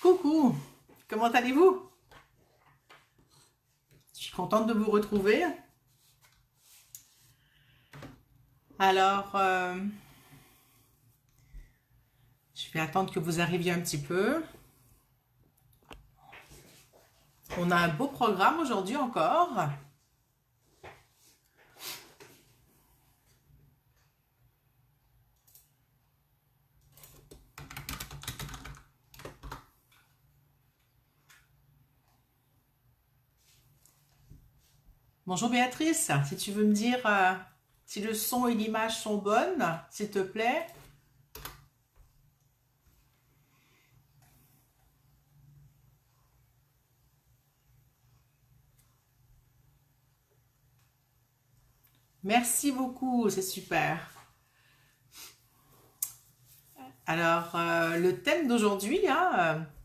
Coucou, comment allez-vous? Je suis contente de vous retrouver. Alors, je vais attendre que vous arriviez un petit peu. On a un beau programme aujourd'hui encore. Bonjour Béatrice, si tu veux me dire si le son et l'image sont bonnes, s'il te plaît. Merci beaucoup, c'est super. Alors, le thème d'aujourd'hui,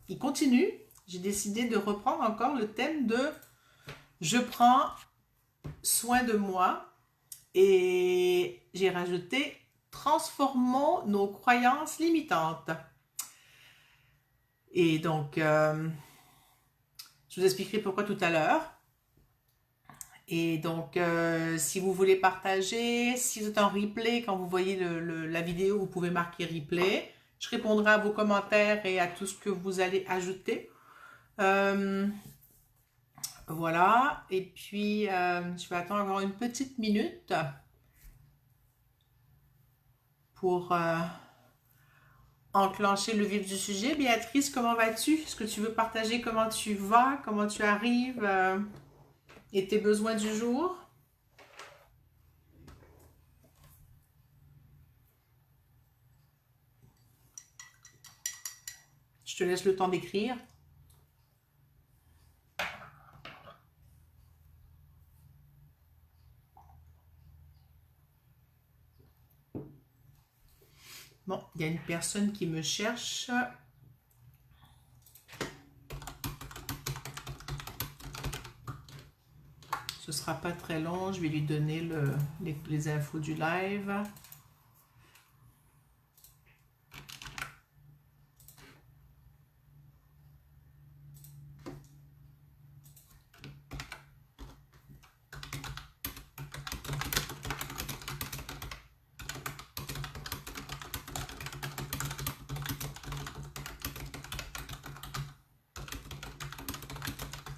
il continue. J'ai décidé de reprendre encore le thème de je prends soin de moi et j'ai rajouté transformons nos croyances limitantes. Et donc, je vous expliquerai pourquoi tout à l'heure. Et donc, si vous voulez partager, si vous êtes en replay, quand vous voyez la vidéo, vous pouvez marquer replay. Je répondrai à vos commentaires et à tout ce que vous allez ajouter. Voilà. Et puis, je vais attendre encore une petite minute pour enclencher le vif du sujet. Béatrice, comment vas-tu? Est-ce que tu veux partager comment tu vas, comment tu arrives et tes besoins du jour? Je te laisse le temps d'écrire. Bon, il y a une personne qui me cherche. Ce sera pas très long. Je vais lui donner les infos du live.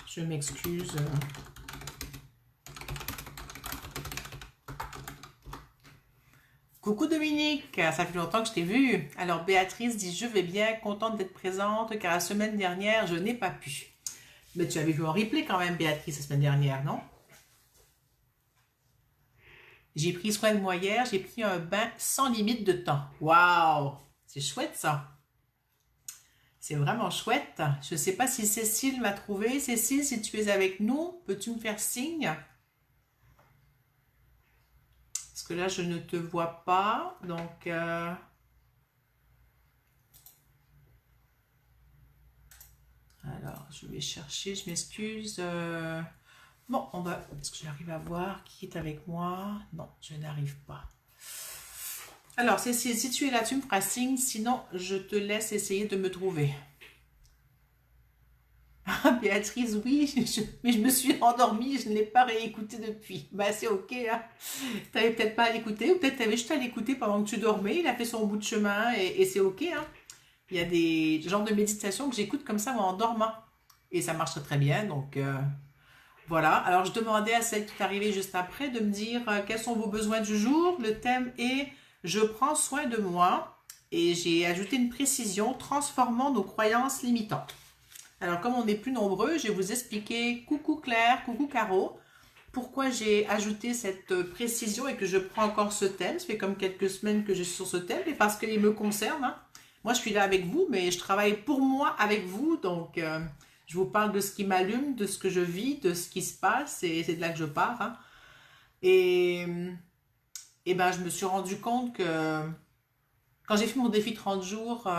Je m'excuse. Coucou Dominique, ça fait longtemps que je t'ai vu. Alors Béatrice dit je vais bien, contente d'être présente car la semaine dernière je n'ai pas pu. Mais tu avais vu en replay quand même Béatrice la semaine dernière, non? J'ai pris soin de moi hier, j'ai pris un bain sans limite de temps. Waouh, c'est chouette ça. C'est vraiment chouette. Je ne sais pas si Cécile m'a trouvé. Cécile, si tu es avec nous, peux-tu me faire signe? Parce que là, je ne te vois pas. Donc, alors, je vais chercher. Je m'excuse. Bon, on va... Est-ce que j'arrive à voir qui est avec moi? Non, je n'arrive pas. Alors, Cécile, si tu es là, tu me feras signe. Sinon, je te laisse essayer de me trouver. Ah, Béatrice, oui, mais je me suis endormie, je ne l'ai pas réécouté depuis. Bah, c'est ok, hein. Tu n'avais peut-être pas à l'écouter, ou peut-être tu avais juste à l'écouter pendant que tu dormais. Il a fait son bout de chemin et c'est ok, hein. Il y a des genres de méditation que j'écoute comme ça, moi, en dormant. Et ça marche très bien, donc voilà. Alors, je demandais à celle qui est arrivée juste après de me dire quels sont vos besoins du jour. Le thème est je prends soin de moi. Et j'ai ajouté une précision transformant nos croyances limitantes. Alors, comme on est plus nombreux, je vais vous expliquer, coucou Claire, coucou Caro, pourquoi j'ai ajouté cette précision et que je prends encore ce thème. Ça fait comme quelques semaines que je suis sur ce thème, et parce qu'il me concerne, hein. Moi, je suis là avec vous, mais je travaille pour moi avec vous, donc je vous parle de ce qui m'allume, de ce que je vis, de ce qui se passe, et c'est de là que je pars, hein. Et, et ben, je me suis rendu compte que quand j'ai fait mon défi 30 jours,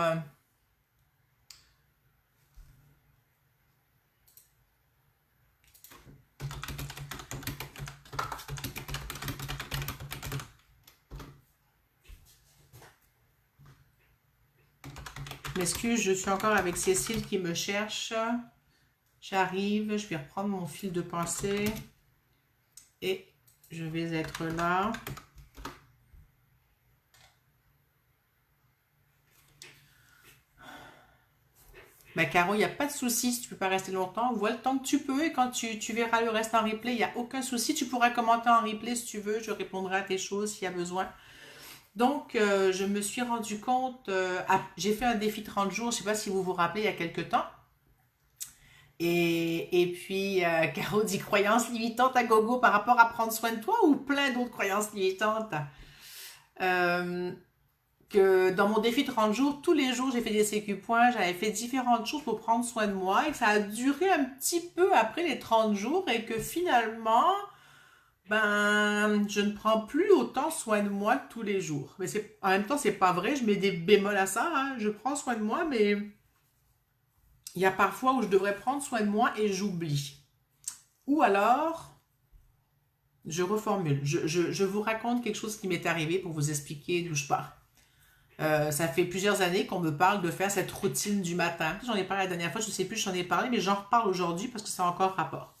M'excuse, je suis encore avec Cécile qui me cherche. J'arrive, je vais reprendre mon fil de pensée. Et je vais être là. Ben, Caro, il n'y a pas de souci si tu ne peux pas rester longtemps. Vois le temps que tu peux et quand tu verras le reste en replay, il n'y a aucun souci. Tu pourras commenter en replay si tu veux. Je répondrai à tes choses s'il y a besoin. Donc, je me suis rendu compte, j'ai fait un défi 30 jours, je ne sais pas si vous vous rappelez, il y a quelques temps. Et puis, Caro dit croyances limitantes à gogo par rapport à prendre soin de toi ou plein d'autres croyances limitantes. Euh, que dans mon défi 30 jours, tous les jours, j'ai fait des sécu points, j'avais fait différentes choses pour prendre soin de moi et que ça a duré un petit peu après les 30 jours et que finalement, ben, je ne prends plus autant soin de moi que tous les jours. Mais en même temps, c'est pas vrai, je mets des bémols à ça, hein. Je prends soin de moi, mais il y a parfois où je devrais prendre soin de moi et j'oublie. Ou alors, je reformule. Je vous raconte quelque chose qui m'est arrivé pour vous expliquer d'où je pars. Ça fait plusieurs années qu'on me parle de faire cette routine du matin. J'en ai parlé la dernière fois, je ne sais plus si j'en ai parlé, mais j'en reparle aujourd'hui parce que ça a encore rapport.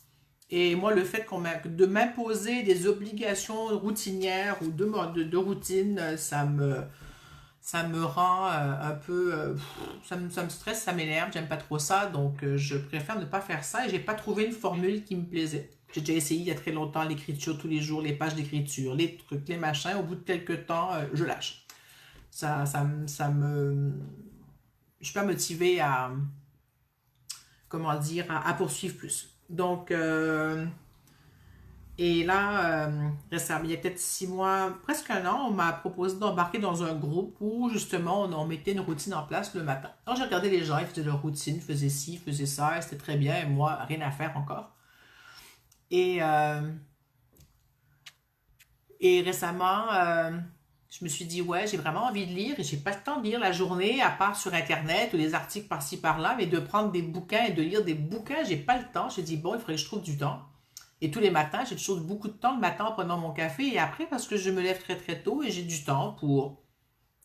Et moi, le fait de m'imposer des obligations routinières ou de routine, ça me rend un peu... ça me stresse, ça m'énerve, j'aime pas trop ça, donc je préfère ne pas faire ça et j'ai pas trouvé une formule qui me plaisait. J'ai déjà essayé il y a très longtemps l'écriture tous les jours, les pages d'écriture, les trucs, les machins. Au bout de quelques temps, je lâche. Je suis pas motivée à, comment dire, à poursuivre plus. Donc, et là, récemment, il y a peut-être 6 mois, presque un an, on m'a proposé d'embarquer dans un groupe où justement on mettait une routine en place le matin. Alors j'ai regardé les gens, ils faisaient leur routine, ils faisaient ci, ils faisaient ça, et c'était très bien, et moi, rien à faire encore. Et, et récemment, je me suis dit, ouais, j'ai vraiment envie de lire et j'ai pas le temps de lire la journée, à part sur Internet ou des articles par-ci par-là, mais de prendre des bouquins et de lire des bouquins, j'ai pas le temps. J'ai dit, bon, il faudrait que je trouve du temps. Et tous les matins, j'ai toujours beaucoup de temps le matin en prenant mon café et après parce que je me lève très très tôt et j'ai du temps pour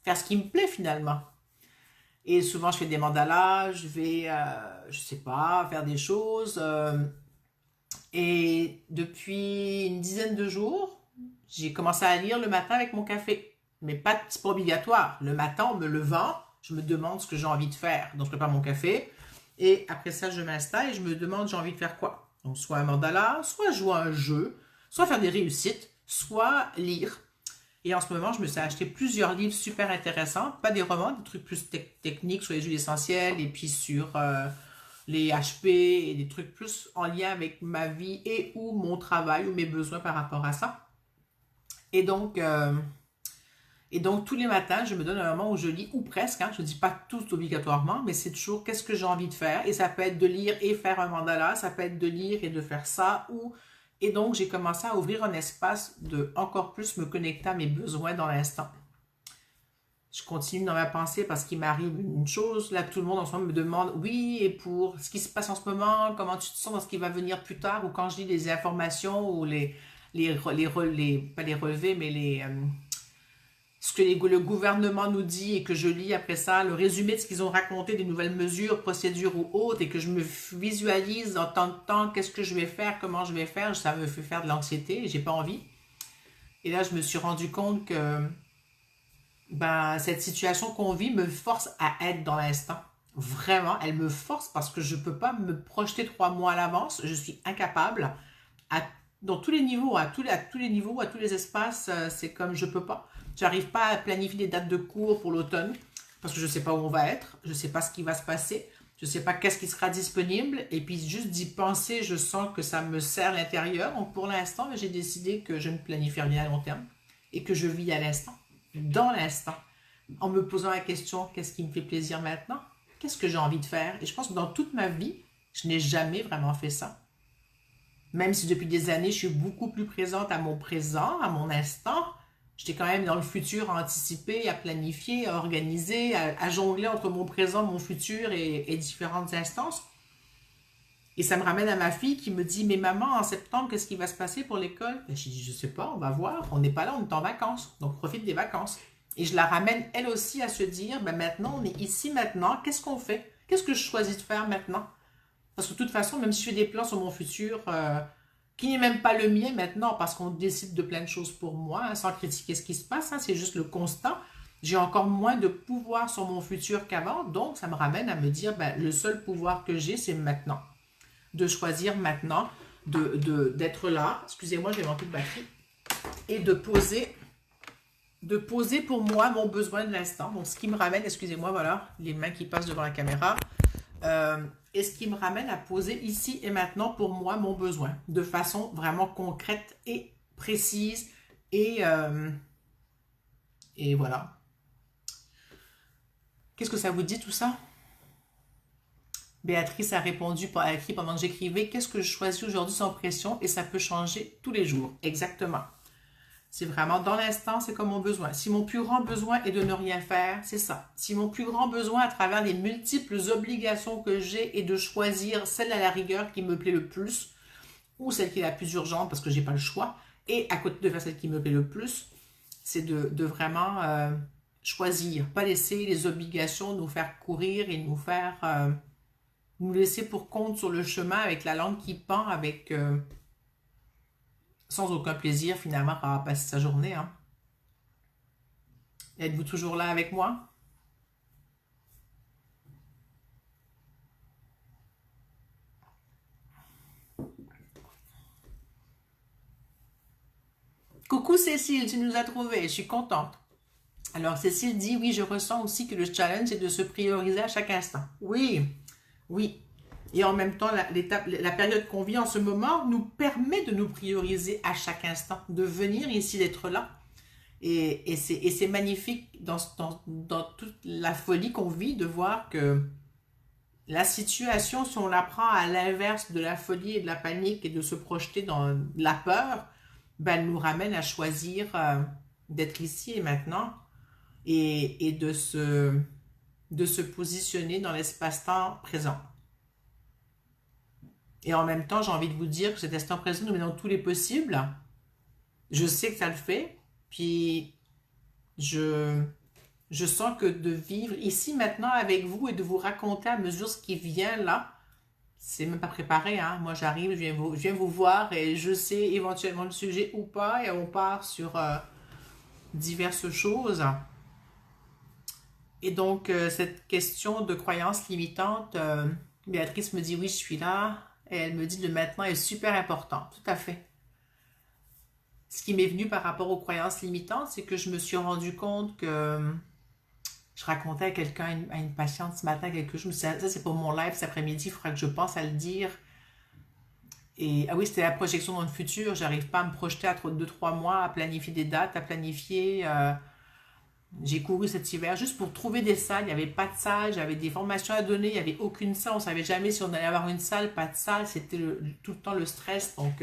faire ce qui me plaît finalement. Et souvent, je fais des mandalas, je vais, je sais pas, faire des choses. Et depuis une dizaine de jours, j'ai commencé à lire le matin avec mon café. Mais pas, c'est pas obligatoire. Le matin, en me levant, je me demande ce que j'ai envie de faire. Donc, je prépare mon café. Et après ça, je m'installe et je me demande j'ai envie de faire quoi. Donc, soit un mandala, soit jouer à un jeu, soit faire des réussites, soit lire. Et en ce moment, je me suis acheté plusieurs livres super intéressants. Pas des romans, des trucs plus techniques sur les huiles essentielles et puis sur les HP et des trucs plus en lien avec ma vie et ou mon travail ou mes besoins par rapport à ça. Et donc, tous les matins, je me donne un moment où je lis, ou presque, hein, je ne dis pas tout obligatoirement, mais c'est toujours qu'est-ce que j'ai envie de faire. Et ça peut être de lire et faire un mandala, ça peut être de lire et de faire ça. Et donc, j'ai commencé à ouvrir un espace de encore plus me connecter à mes besoins dans l'instant. Je continue dans ma pensée parce qu'il m'arrive une chose. Là, tout le monde en ce moment me demande, oui, et pour ce qui se passe en ce moment, comment tu te sens dans ce qui va venir plus tard, ou quand je lis des informations, ou pas les relevés, mais ce que le gouvernement nous dit et que je lis après ça, le résumé de ce qu'ils ont raconté, des nouvelles mesures, procédures ou autres, et que je me visualise en tant que temps, qu'est-ce que je vais faire, comment je vais faire, ça me fait faire de l'anxiété et j'ai pas envie. Et là, je me suis rendu compte que ben, cette situation qu'on vit me force à être dans l'instant. Vraiment, elle me force parce que je ne peux pas me projeter 3 mois à l'avance. Je suis incapable. Dans tous les niveaux, à tous les niveaux, à tous les espaces, c'est comme je ne peux pas. J'arrive pas à planifier des dates de cours pour l'automne parce que je ne sais pas où on va être. Je ne sais pas ce qui va se passer. Je ne sais pas qu'est-ce qui sera disponible. Et puis juste d'y penser, je sens que ça me serre l'intérieur. Donc pour l'instant, j'ai décidé que je ne planifie rien à long terme et que je vis à l'instant, dans l'instant, en me posant la question, qu'est-ce qui me fait plaisir maintenant? Qu'est-ce que j'ai envie de faire? Et je pense que dans toute ma vie, je n'ai jamais vraiment fait ça. Même si depuis des années, je suis beaucoup plus présente à mon présent, à mon instant, j'étais quand même dans le futur à anticiper, à planifier, à organiser, à jongler entre mon présent, mon futur et différentes instances. Et ça me ramène à ma fille qui me dit, mais maman, en septembre, qu'est-ce qui va se passer pour l'école? Ben, je dis, je sais pas, on va voir. On n'est pas là, on est en vacances. Donc profite des vacances. Et je la ramène elle aussi à se dire, ben maintenant, on est ici maintenant, qu'est-ce qu'on fait? Qu'est-ce que je choisis de faire maintenant? Parce que de toute façon, même si je fais des plans sur mon futur, qui n'est même pas le mien maintenant, parce qu'on décide de plein de choses pour moi, hein, sans critiquer ce qui se passe, hein, c'est juste le constat. J'ai encore moins de pouvoir sur mon futur qu'avant, donc ça me ramène à me dire, ben, le seul pouvoir que j'ai, c'est maintenant. De choisir maintenant, d'être là. Excusez-moi, j'ai manqué de batterie. Et de poser pour moi mon besoin de l'instant. Donc, ce qui me ramène, excusez-moi, voilà, les mains qui passent devant la caméra. Et ce qui me ramène à poser ici et maintenant pour moi mon besoin, de façon vraiment concrète et précise. Et voilà. Qu'est-ce que ça vous dit tout ça? Béatrice a répondu, a écrit pendant que j'écrivais, qu'est-ce que je choisis aujourd'hui sans pression et ça peut changer tous les jours. Exactement. C'est vraiment dans l'instant, c'est comme mon besoin. Si mon plus grand besoin est de ne rien faire, c'est ça. Si mon plus grand besoin à travers les multiples obligations que j'ai est de choisir celle à la rigueur qui me plaît le plus ou celle qui est la plus urgente parce que j'ai pas le choix et à côté de faire celle qui me plaît le plus, c'est de vraiment choisir, pas laisser les obligations nous faire courir et nous faire nous laisser pour compte sur le chemin avec la langue qui pend, avec sans aucun plaisir finalement à passer sa journée. Hein. Êtes-vous toujours là avec moi? Coucou Cécile, tu nous as trouvés, je suis contente. Alors Cécile dit, oui, je ressens aussi que le challenge est de se prioriser à chaque instant. Oui, oui. Et en même temps, la période qu'on vit en ce moment nous permet de nous prioriser à chaque instant, de venir ici, d'être là. Et c'est magnifique dans toute la folie qu'on vit de voir que la situation, si on la prend à l'inverse de la folie et de la panique et de se projeter dans la peur, ben, elle nous ramène à choisir d'être ici et maintenant et de se positionner dans l'espace-temps présent. Et en même temps, j'ai envie de vous dire que cet instant présent nous met dans tous les possibles. Je sais que ça le fait. Puis, je sens que de vivre ici maintenant avec vous et de vous raconter à mesure ce qui vient là, c'est même pas préparé. Hein? Moi, j'arrive, je viens vous voir et je sais éventuellement le sujet ou pas. Et on part sur diverses choses. Et donc, cette question de croyance limitante, Béatrice me dit oui, je suis là. Et elle me dit le maintenant est super important. Tout à fait. Ce qui m'est venu par rapport aux croyances limitantes, c'est que je me suis rendu compte que je racontais à quelqu'un, à une patiente ce matin, quelque chose. Ça c'est pour mon live cet après-midi, il faudra que je pense à le dire. Et ah oui, c'était la projection dans le futur. J'arrive pas à me projeter à 2-3 mois, à planifier des dates, à planifier. J'ai couru cet hiver juste pour trouver des salles. Il n'y avait pas de salle, j'avais des formations à donner, il n'y avait aucune salle. On ne savait jamais si on allait avoir une salle, pas de salle. C'était tout le temps le stress. Donc,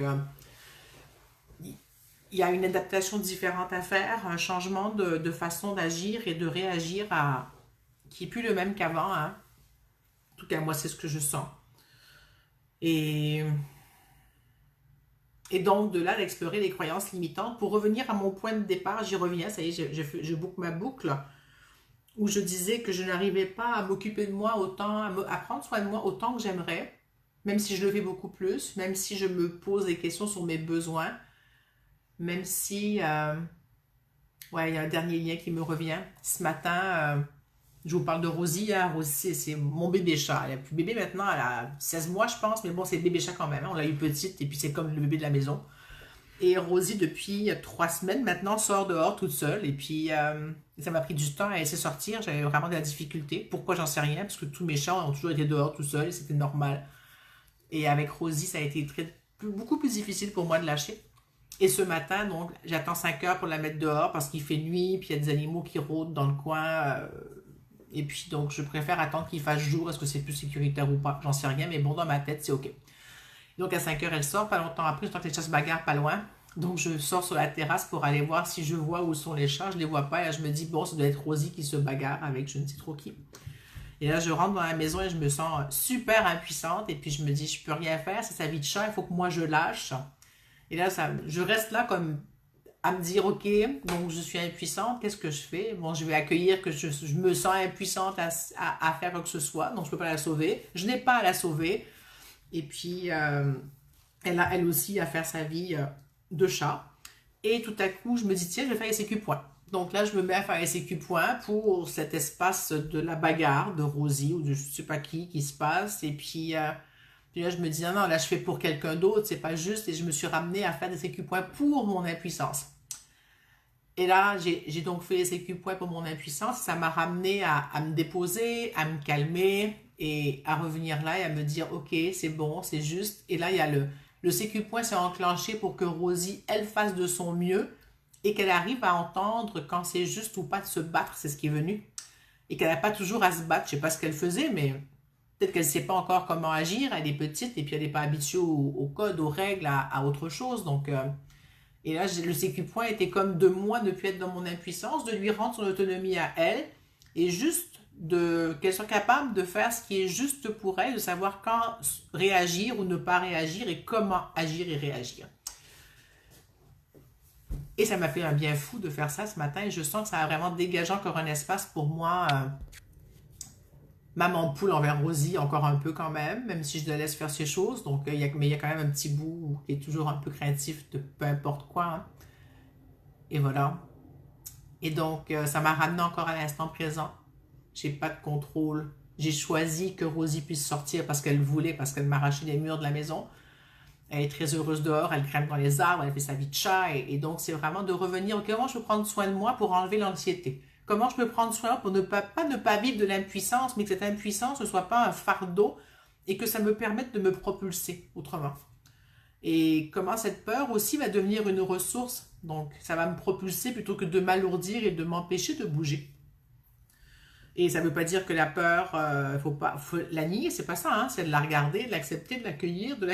il y a une adaptation différente à faire, un changement de façon d'agir et de réagir qui n'est plus le même qu'avant. Hein. En tout cas, moi, c'est ce que je sens. Et donc, de là, d'explorer les croyances limitantes. Pour revenir à mon point de départ, j'y reviens, ça y est, je boucle ma boucle, où je disais que je n'arrivais pas à m'occuper de moi autant, à prendre soin de moi autant que j'aimerais, même si je le fais beaucoup plus, même si je me pose des questions sur mes besoins, même si, ouais, il y a un dernier lien qui me revient. Ce matin, je vous parle de Rosie. Hein. Rosie, c'est mon bébé chat. Elle a plus bébé maintenant, elle a 16 mois, je pense, mais bon, c'est le bébé chat quand même. Hein. On l'a eu petite, et puis c'est comme le bébé de la maison. Et Rosie, depuis 3 semaines maintenant, sort dehors toute seule. Et puis, ça m'a pris du temps à laisser sortir. J'avais vraiment de la difficulté. Pourquoi, j'en sais rien, parce que tous mes chats ont toujours été dehors tout seuls, et c'était normal. Et avec Rosie, ça a été beaucoup plus difficile pour moi de lâcher. Et ce matin, donc, j'attends 5 heures pour la mettre dehors parce qu'il fait nuit, puis il y a des animaux qui rôdent dans le coin. Et puis, donc, je préfère attendre qu'il fasse jour. Est-ce que c'est plus sécuritaire ou pas? J'en sais rien, mais bon, dans ma tête, c'est OK. Donc, à 5 heures, elle sort. Pas longtemps après, je sens que les chats se bagarrent pas loin. Donc, je sors sur la terrasse pour aller voir si je vois où sont les chats. Je les vois pas. Et là, je me dis, bon, ça doit être Rosie qui se bagarre avec je ne sais trop qui. Et là, je rentre dans la maison et je me sens super impuissante. Et puis, je me dis, je peux rien faire. C'est sa vie de chat. Il faut que moi, je lâche. Et là, je reste là comme à me dire, ok, donc je suis impuissante, qu'est-ce que je fais? Bon, je vais accueillir que je me sens impuissante à faire quoi que ce soit, donc je ne peux pas la sauver. Je n'ai pas à la sauver. Et puis, elle a elle aussi à faire sa vie de chat. Et tout à coup, je me dis, tiens, je vais faire les sécu-points. Donc là, je me mets à faire les sécu-points pour cet espace de la bagarre de Rosie ou de je ne sais pas qui se passe. Et puis là, je me dis, non, non, là, je fais pour quelqu'un d'autre, c'est pas juste. Et je me suis ramenée à faire des sécu-points pour mon impuissance. Et là, j'ai donc fait les sécu-points pour mon impuissance. Ça m'a ramené à me déposer, à me calmer et à revenir là et à me dire, ok, c'est bon, c'est juste. Et là, il y a le sécu-point s'est enclenché pour que Rosie, elle fasse de son mieux et qu'elle arrive à entendre quand c'est juste ou pas de se battre, c'est ce qui est venu. Et qu'elle n'a pas toujours à se battre. Je sais pas ce qu'elle faisait, mais peut-être qu'elle ne sait pas encore comment agir. Elle est petite et puis elle n'est pas habituée au code, aux règles, à autre chose. Donc, et là, le sécu-point était comme de moi ne plus être dans mon impuissance, de lui rendre son autonomie à elle et juste qu'elle soit capable de faire ce qui est juste pour elle, de savoir quand réagir ou ne pas réagir et comment agir et réagir. Et ça m'a fait un bien fou de faire ça ce matin et je sens que ça a vraiment dégagé encore un espace pour moi. Maman poule envers Rosie encore un peu quand même si je la laisse faire ses choses. Donc, mais il y a quand même un petit bout qui est toujours un peu craintif de peu importe quoi. Hein. Et voilà. Et donc, ça m'a ramené encore à l'instant présent. J'ai pas de contrôle. J'ai choisi que Rosie puisse sortir parce qu'elle voulait, parce qu'elle m'arrachait les murs de la maison. Elle est très heureuse dehors, elle grimpe dans les arbres, elle fait sa vie de chat. Et donc, c'est vraiment de revenir, okay, comment je peux prendre soin de moi pour enlever l'anxiété? Comment je peux prendre soin pour ne pas vivre de l'impuissance, mais que cette impuissance ne soit pas un fardeau et que ça me permette de me propulser autrement. Et comment cette peur aussi va devenir une ressource. Donc, ça va me propulser plutôt que de m'alourdir et de m'empêcher de bouger. Et ça ne veut pas dire que la peur, faut la nier, c'est pas ça, hein, c'est de la regarder, de l'accepter, de l'accueillir, de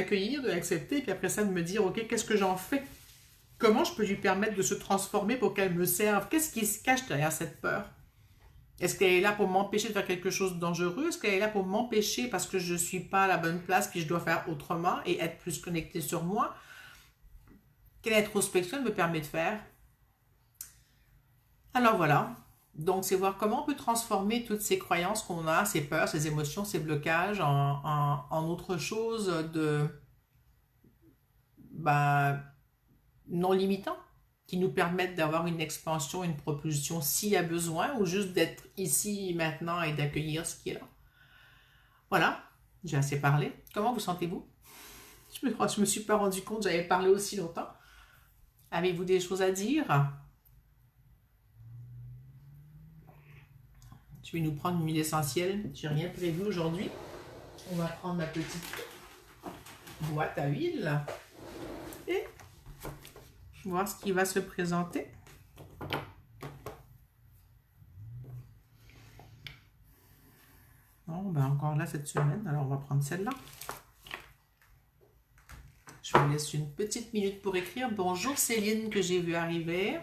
l'accepter, puis après ça de me dire, ok, qu'est-ce que j'en fais? Comment je peux lui permettre de se transformer pour qu'elle me serve? Qu'est-ce qui se cache derrière cette peur? Est-ce qu'elle est là pour m'empêcher de faire quelque chose de dangereux? Est-ce qu'elle est là pour m'empêcher parce que je ne suis pas à la bonne place puis je dois faire autrement et être plus connectée sur moi? Quelle introspection me permet de faire? Alors voilà. Donc, c'est voir comment on peut transformer toutes ces croyances qu'on a, ces peurs, ces émotions, ces blocages en autre chose ben, non limitant, qui nous permettent d'avoir une expansion, une propulsion s'il y a besoin, ou juste d'être ici maintenant et d'accueillir ce qui est là. Voilà, j'ai assez parlé. Comment vous sentez-vous? Je me suis pas rendu compte que j'avais parlé aussi longtemps. Avez-vous des choses à dire? Je vais nous prendre une huile essentielle. J'ai rien prévu aujourd'hui. On va prendre ma petite boîte à huile et voir ce qui va se présenter. Bon, ben encore là cette semaine. Alors on va prendre celle-là. Je vous laisse une petite minute pour écrire. Bonjour Céline que j'ai vu arriver.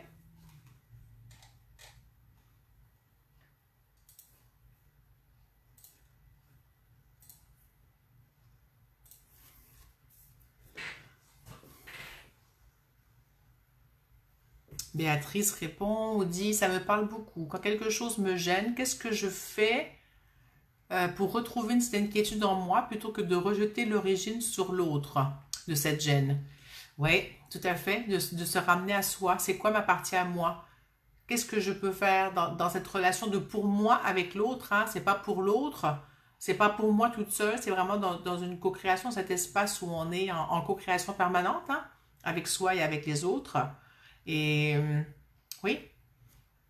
Béatrice répond ou dit, ça me parle beaucoup. Quand quelque chose me gêne, qu'est-ce que je fais pour retrouver une certaine inquiétude en moi plutôt que de rejeter l'origine sur l'autre de cette gêne? Oui, tout à fait, de se ramener à soi. C'est quoi ma partie à moi? Qu'est-ce que je peux faire dans cette relation de pour moi avec l'autre, hein? C'est pas pour l'autre, c'est pas pour moi toute seule, c'est vraiment dans une co-création, cet espace où on est en co-création permanente, hein, avec soi et avec les autres. Et oui,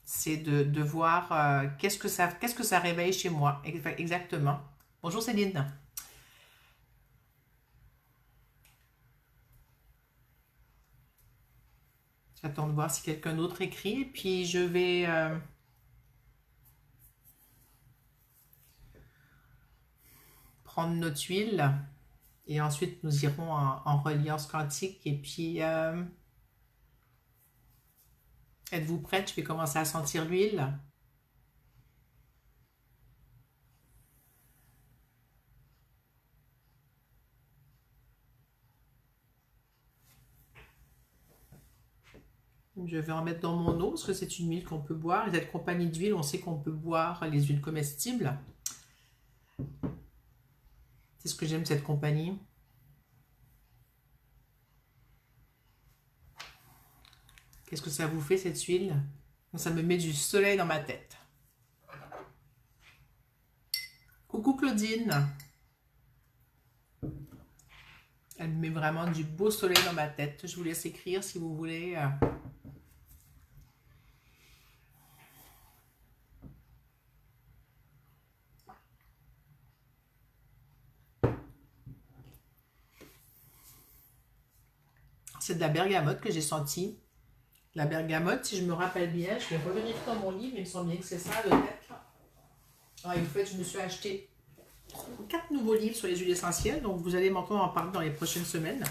c'est de voir qu'est-ce que ça réveille chez moi, exactement. Bonjour Céline. J'attends de voir si quelqu'un d'autre écrit, puis je vais prendre notre huile et ensuite nous irons en reliance quantique et puis êtes-vous prête? Je vais commencer à sentir l'huile. Je vais en mettre dans mon eau parce que c'est une huile qu'on peut boire. Cette compagnie d'huile, on sait qu'on peut boire les huiles comestibles. C'est ce que j'aime, cette compagnie. Qu'est-ce que ça vous fait, cette huile? Ça me met du soleil dans ma tête. Coucou Claudine. Elle me met vraiment du beau soleil dans ma tête. Je vous laisse écrire si vous voulez. C'est de la bergamote que j'ai senti. La bergamote, si je me rappelle bien, je vais revérifier dans mon livre, il me semble bien que c'est ça, le tête. En fait, je me suis acheté 4 nouveaux livres sur les huiles essentielles, donc vous allez m'entendre en parler dans les prochaines semaines,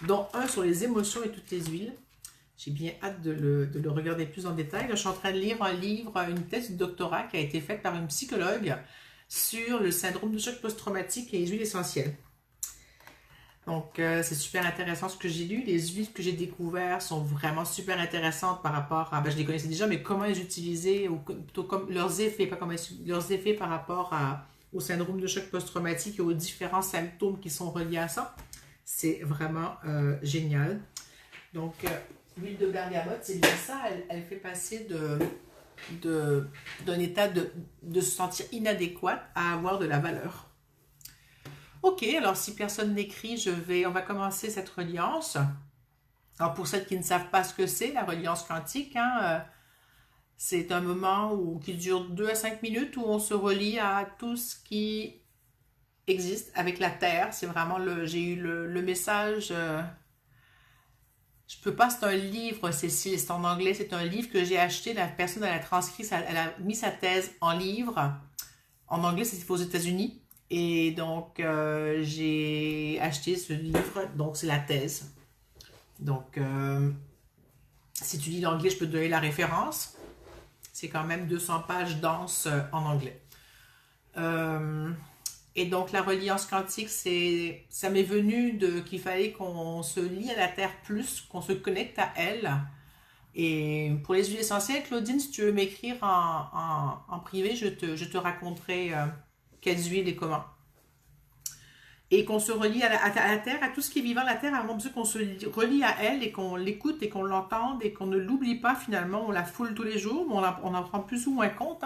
dont un sur les émotions et toutes les huiles. J'ai bien hâte de le regarder plus en détail. Là, je suis en train de lire un livre, une thèse de doctorat qui a été faite par une psychologue sur le syndrome de choc post-traumatique et les huiles essentielles. Donc, c'est super intéressant ce que j'ai lu. Les huiles que j'ai découvertes sont vraiment super intéressantes par rapport à... Ben, je les connaissais déjà, mais comment les utiliser, ou plutôt comme leurs effets, pas comment leurs effets par rapport au syndrome de choc post-traumatique et aux différents symptômes qui sont reliés à ça. C'est vraiment génial. Donc, l'huile de bergamote, c'est bien ça. Elle fait passer d'un état de se sentir inadéquat à avoir de la valeur. Ok, alors si personne n'écrit, on va commencer cette reliance. Alors pour celles qui ne savent pas ce que c'est, la reliance quantique, c'est un moment qui dure 2 à 5 minutes où on se relie à tout ce qui existe avec la Terre. C'est vraiment j'ai eu le message. Je peux pas, c'est un livre, Cécile, c'est en anglais, c'est un livre que j'ai acheté. La personne, elle a transcrit, elle a mis sa thèse en livre. En anglais, c'est aux États-Unis. Et donc, j'ai acheté ce livre, donc c'est la thèse. Donc, si tu lis l'anglais, je peux te donner la référence. C'est quand même 200 pages denses en anglais. Et donc, la reliance quantique, ça m'est venu qu'il fallait qu'on se lie à la Terre plus, qu'on se connecte à elle. Et pour les huiles essentielles, Claudine, si tu veux m'écrire en privé, je te raconterai quelles huiles et comment. Et qu'on se relie à la Terre, à tout ce qui est vivant. La Terre a vraiment besoin qu'on se relie à elle et qu'on l'écoute et qu'on l'entende et qu'on ne l'oublie pas finalement. On la foule tous les jours, mais on en prend plus ou moins compte.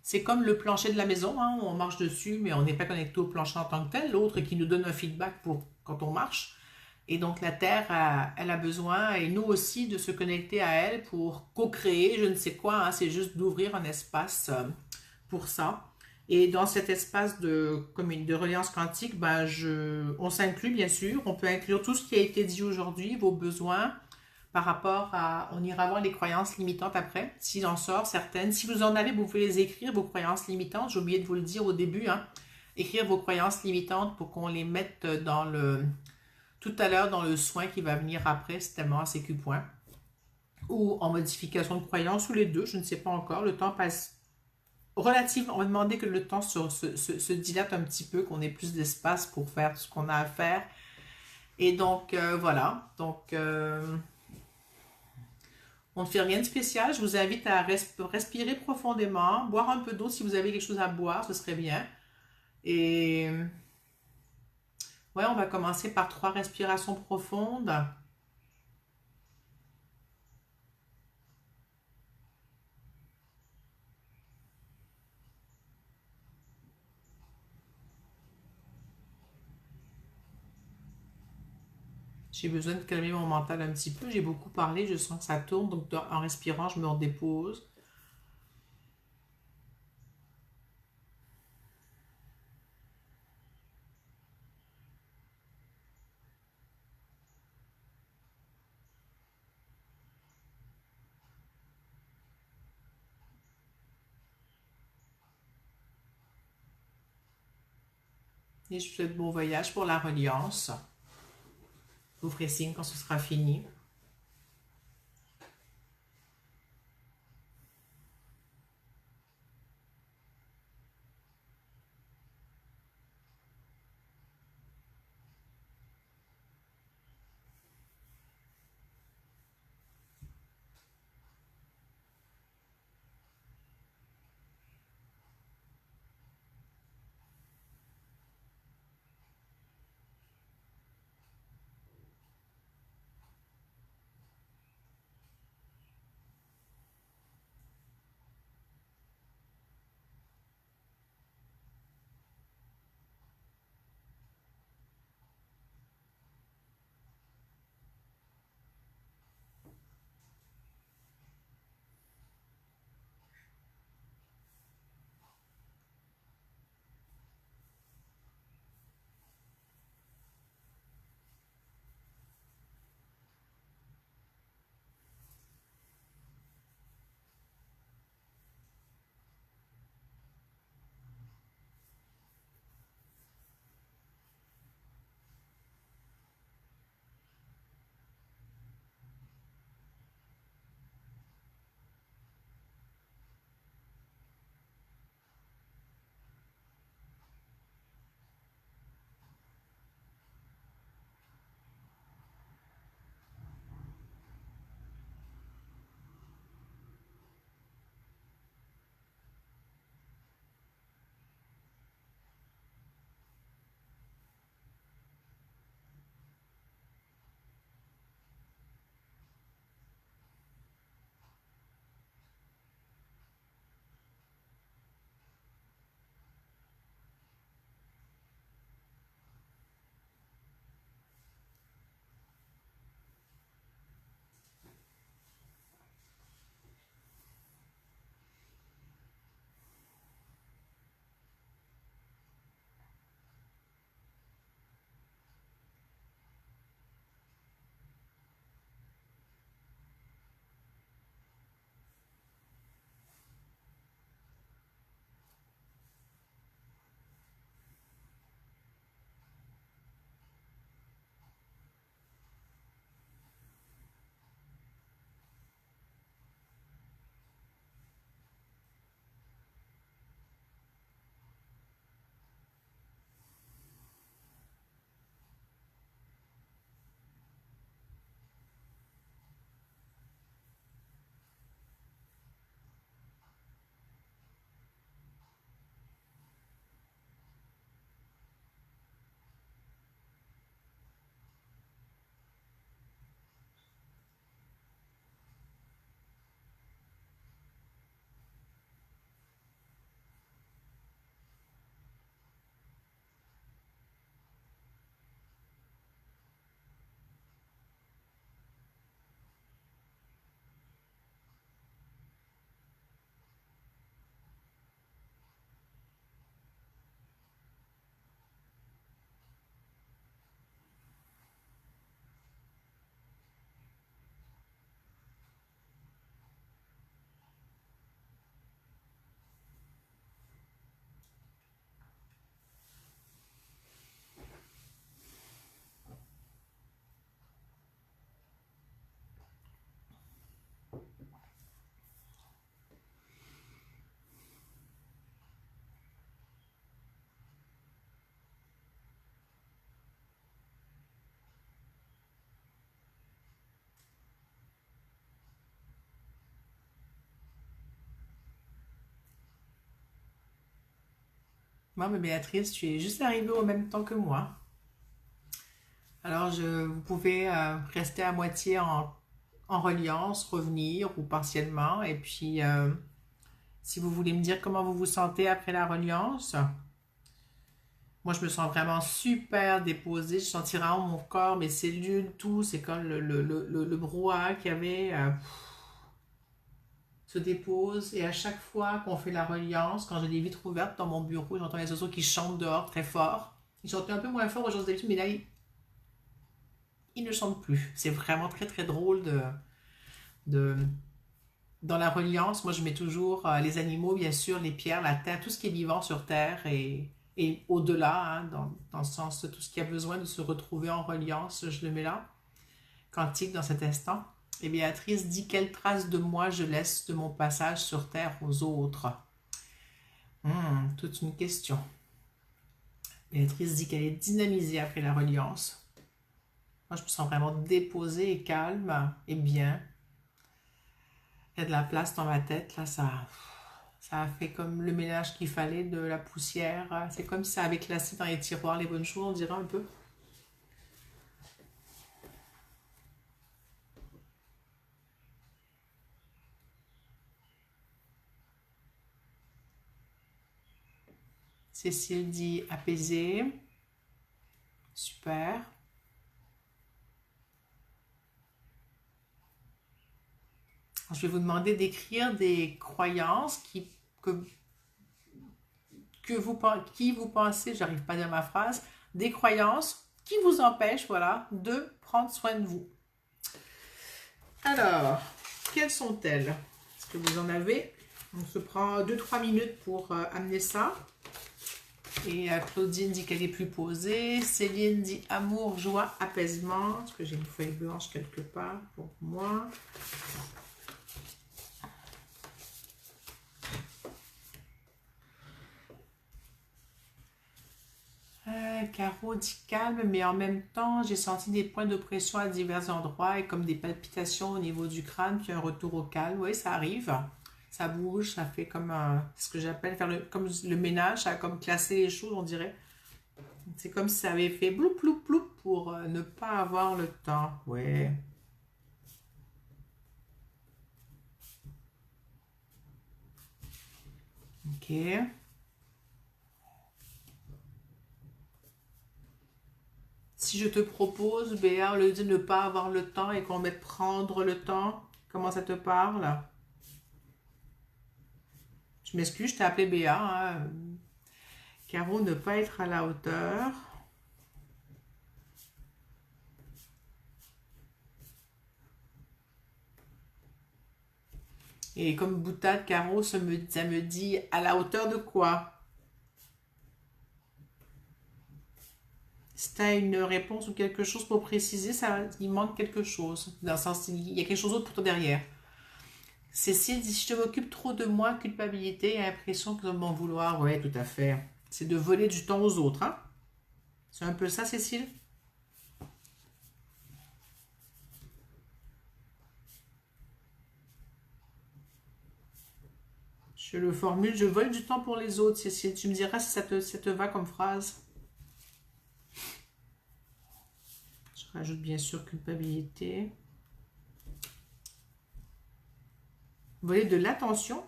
C'est comme le plancher de la maison, on marche dessus, mais on n'est pas connecté au plancher en tant que tel. L'autre qui nous donne un feedback pour quand on marche. Et donc la Terre, elle a besoin, et nous aussi, de se connecter à elle pour co-créer, je ne sais quoi. C'est juste d'ouvrir un espace pour ça. Et dans cet espace de reliance quantique, on s'inclut bien sûr. On peut inclure tout ce qui a été dit aujourd'hui, vos besoins par rapport à... On ira voir les croyances limitantes après, s'il en sort certaines. Si vous en avez, vous pouvez les écrire, vos croyances limitantes. J'ai oublié de vous le dire au début. Écrire vos croyances limitantes pour qu'on les mette tout à l'heure dans le soin qui va venir après, c'est tellement CQ point. Ou en modification de croyance, ou les deux, je ne sais pas encore. Le temps passe relativement, on va demander que le temps se dilate un petit peu, qu'on ait plus d'espace pour faire ce qu'on a à faire. Et donc, voilà. Donc, on ne fait rien de spécial. Je vous invite à respirer profondément, boire un peu d'eau si vous avez quelque chose à boire, ce serait bien. Et ouais, on va commencer par 3 respirations profondes. J'ai besoin de calmer mon mental un petit peu. J'ai beaucoup parlé, je sens que ça tourne. Donc en respirant, je me redépose. Et je vous souhaite bon voyage pour la reliance. Vous ferez signe quand ce sera fini. Moi, mais Béatrice, tu es juste arrivée au même temps que moi. Alors, vous pouvez rester à moitié en reliance, revenir ou partiellement. Et puis, si vous voulez me dire comment vous vous sentez après la reliance, moi, je me sens vraiment super déposée. Je sens vraiment mon corps, mes cellules, tout. C'est comme le brouhaha qu'il y avait se dépose. Et à chaque fois qu'on fait la reliance, quand j'ai les vitres ouvertes dans mon bureau, j'entends les oiseaux qui chantent dehors très fort. Ils chantent un peu moins fort aux gens d'habitude, mais là, ils ne chantent plus. C'est vraiment très, très drôle de... Dans la reliance, moi, je mets toujours les animaux, bien sûr, les pierres, la terre, tout ce qui est vivant sur terre et au-delà, hein, dans le sens de tout ce qui a besoin de se retrouver en reliance, je le mets là, quantique dans cet instant. Et Béatrice dit quelle trace de moi je laisse de mon passage sur terre aux autres. Toute une question. Béatrice dit qu'elle est dynamisée après la reliance. Moi, je me sens vraiment déposée et calme et bien. Il y a de la place dans ma tête, là, ça a fait comme le ménage qu'il fallait de la poussière. C'est comme si ça avait classé dans les tiroirs les bonnes choses, on dirait un peu. Cécile dit apaisé. Super. Je vais vous demander d'écrire des croyances qui vous pensez, j'arrive pas à dire ma phrase, des croyances qui vous empêchent, voilà, de prendre soin de vous. Alors, quelles sont-elles? Est-ce que vous en avez? On se prend 2-3 minutes pour amener ça. Et Claudine dit qu'elle est plus posée. Céline dit amour, joie, apaisement. Est-ce que j'ai une feuille blanche quelque part pour moi? Caro dit calme, mais en même temps, j'ai senti des points d'oppression à divers endroits et comme des palpitations au niveau du crâne, puis un retour au calme. Oui, ça arrive. Ça bouge, ça fait comme ce que j'appelle faire comme le ménage, ça a comme classé les choses, on dirait. C'est comme si ça avait fait bloup, bloup, bloup pour ne pas avoir le temps. Ouais. Ok. Si je te propose, Béa, au lieu de ne pas avoir le temps et qu'on mette prendre le temps, comment ça te parle? Je m'excuse, je t'ai appelé Béa. Hein. Caro, ne pas être à la hauteur. Et comme boutade, Caro, ça me dit à la hauteur de quoi? Si tu as une réponse ou quelque chose pour préciser, il manque quelque chose. Dans le sens, il y a quelque chose d'autre pour toi derrière. Cécile dit, si je m'occupe trop de moi, culpabilité et impression que de m'en vouloir. Ouais, tout à fait. C'est de voler du temps aux autres. Hein? C'est un peu ça, Cécile? Je le formule, je vole du temps pour les autres, Cécile. Tu me diras si ça te va comme phrase. Je rajoute bien sûr culpabilité. Voler de l'attention.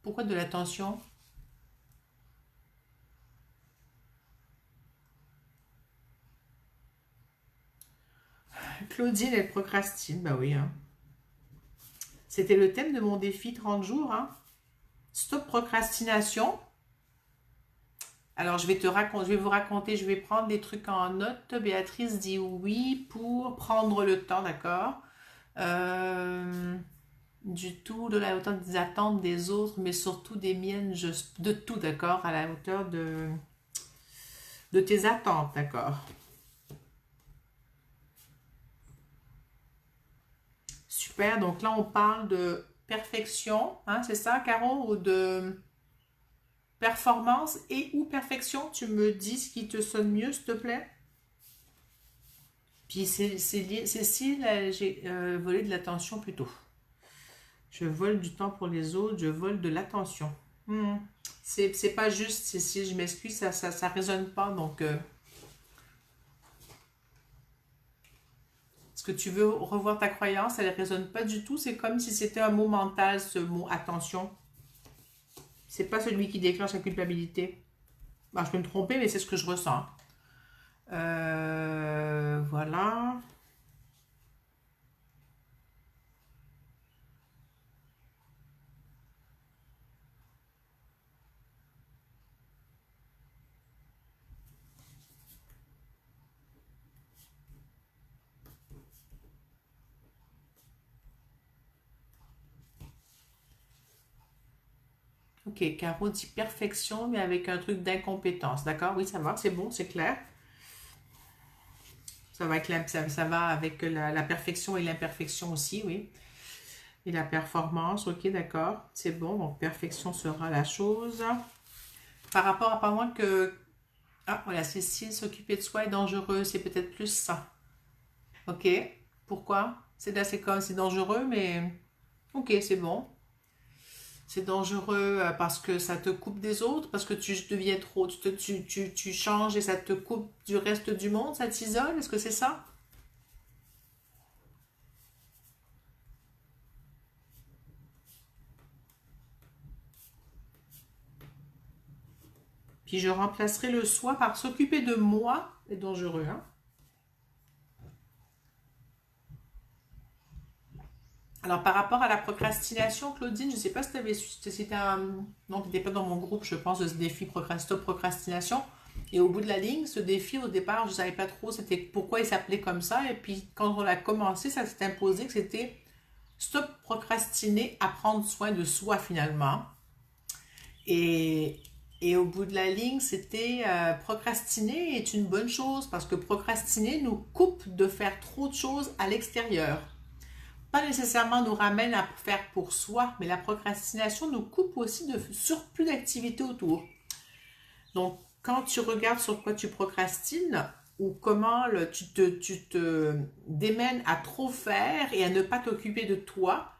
Pourquoi de l'attention? Claudine, elle procrastine. Bah oui. Hein. C'était le thème de mon défi 30 jours. Hein. Stop procrastination. Alors, je vais vous raconter, je vais prendre des trucs en note. Béatrice dit oui pour prendre le temps, d'accord? Du tout, de la hauteur des attentes des autres, mais surtout des miennes, de tout, d'accord? À la hauteur de tes attentes, d'accord? Super, donc là on parle de perfection, hein, c'est ça, Caro, ou de performance et ou perfection? Tu me dis ce qui te sonne mieux, s'il te plaît. Puis Cécile, j'ai volé de l'attention plutôt. Je vole du temps pour les autres, je vole de l'attention. Hmm. C'est pas juste, Cécile, je m'excuse, ça résonne pas. Donc, est-ce que tu veux revoir ta croyance? Elle résonne pas du tout. C'est comme si c'était un mot mental, ce mot attention. C'est pas celui qui déclenche la culpabilité. Bah, je peux me tromper, mais c'est ce que je ressens. Voilà. Ok, Caro dit perfection, mais avec un truc d'incompétence. D'accord? Oui, ça va, c'est bon, c'est clair. Ça va avec ça va avec la perfection et l'imperfection aussi, oui. Et la performance, ok, d'accord. C'est bon, donc perfection sera la chose. Par rapport à pas moins que... Ah, voilà, Cécile, s'occuper de soi est dangereux, c'est peut-être plus ça. Ok, pourquoi? C'est comme, c'est dangereux, mais... Ok, c'est bon. C'est dangereux parce que ça te coupe des autres, parce que tu deviens trop, tu changes et ça te coupe du reste du monde, ça t'isole, est-ce que c'est ça? Puis je remplacerai le soi par s'occuper de moi, est dangereux, hein? Alors par rapport à la procrastination, Claudine, je ne sais pas si tu avais su, si c'était un... Non, tu n'étais pas dans mon groupe, je pense, de ce défi Stop Procrastination. Et au bout de la ligne, ce défi, au départ, je ne savais pas trop c'était pourquoi il s'appelait comme ça. Et puis quand on l'a commencé, ça s'est imposé que c'était Stop procrastiner, à prendre soin de soi finalement. Et, et au bout de la ligne, c'était procrastiner est une bonne chose parce que procrastiner nous coupe de faire trop de choses à l'extérieur. Pas nécessairement nous ramène à faire pour soi, mais la procrastination nous coupe aussi de surplus d'activités autour. Donc, quand tu regardes sur quoi tu procrastines ou comment tu te démènes à trop faire et à ne pas t'occuper de toi,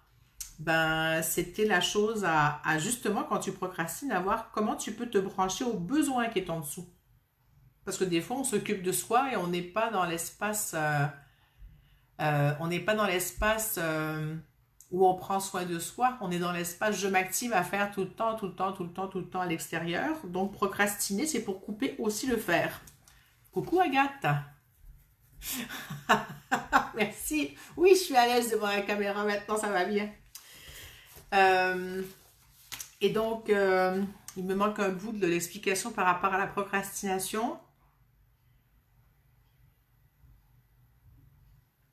ben, c'était la chose à justement, quand tu procrastines, à voir comment tu peux te brancher aux besoins qui est en dessous. Parce que des fois, on s'occupe de soi et on n'est pas dans l'espace, on n'est pas dans l'espace où on prend soin de soi. On est dans l'espace je m'active à faire tout le temps, tout le temps, tout le temps, tout le temps à l'extérieur. Donc procrastiner, c'est pour couper aussi le faire. Coucou Agathe. Merci. Oui, je suis à l'aise devant la caméra maintenant, ça va bien. Euh, et donc, il me manque un bout de l'explication par rapport à la procrastination.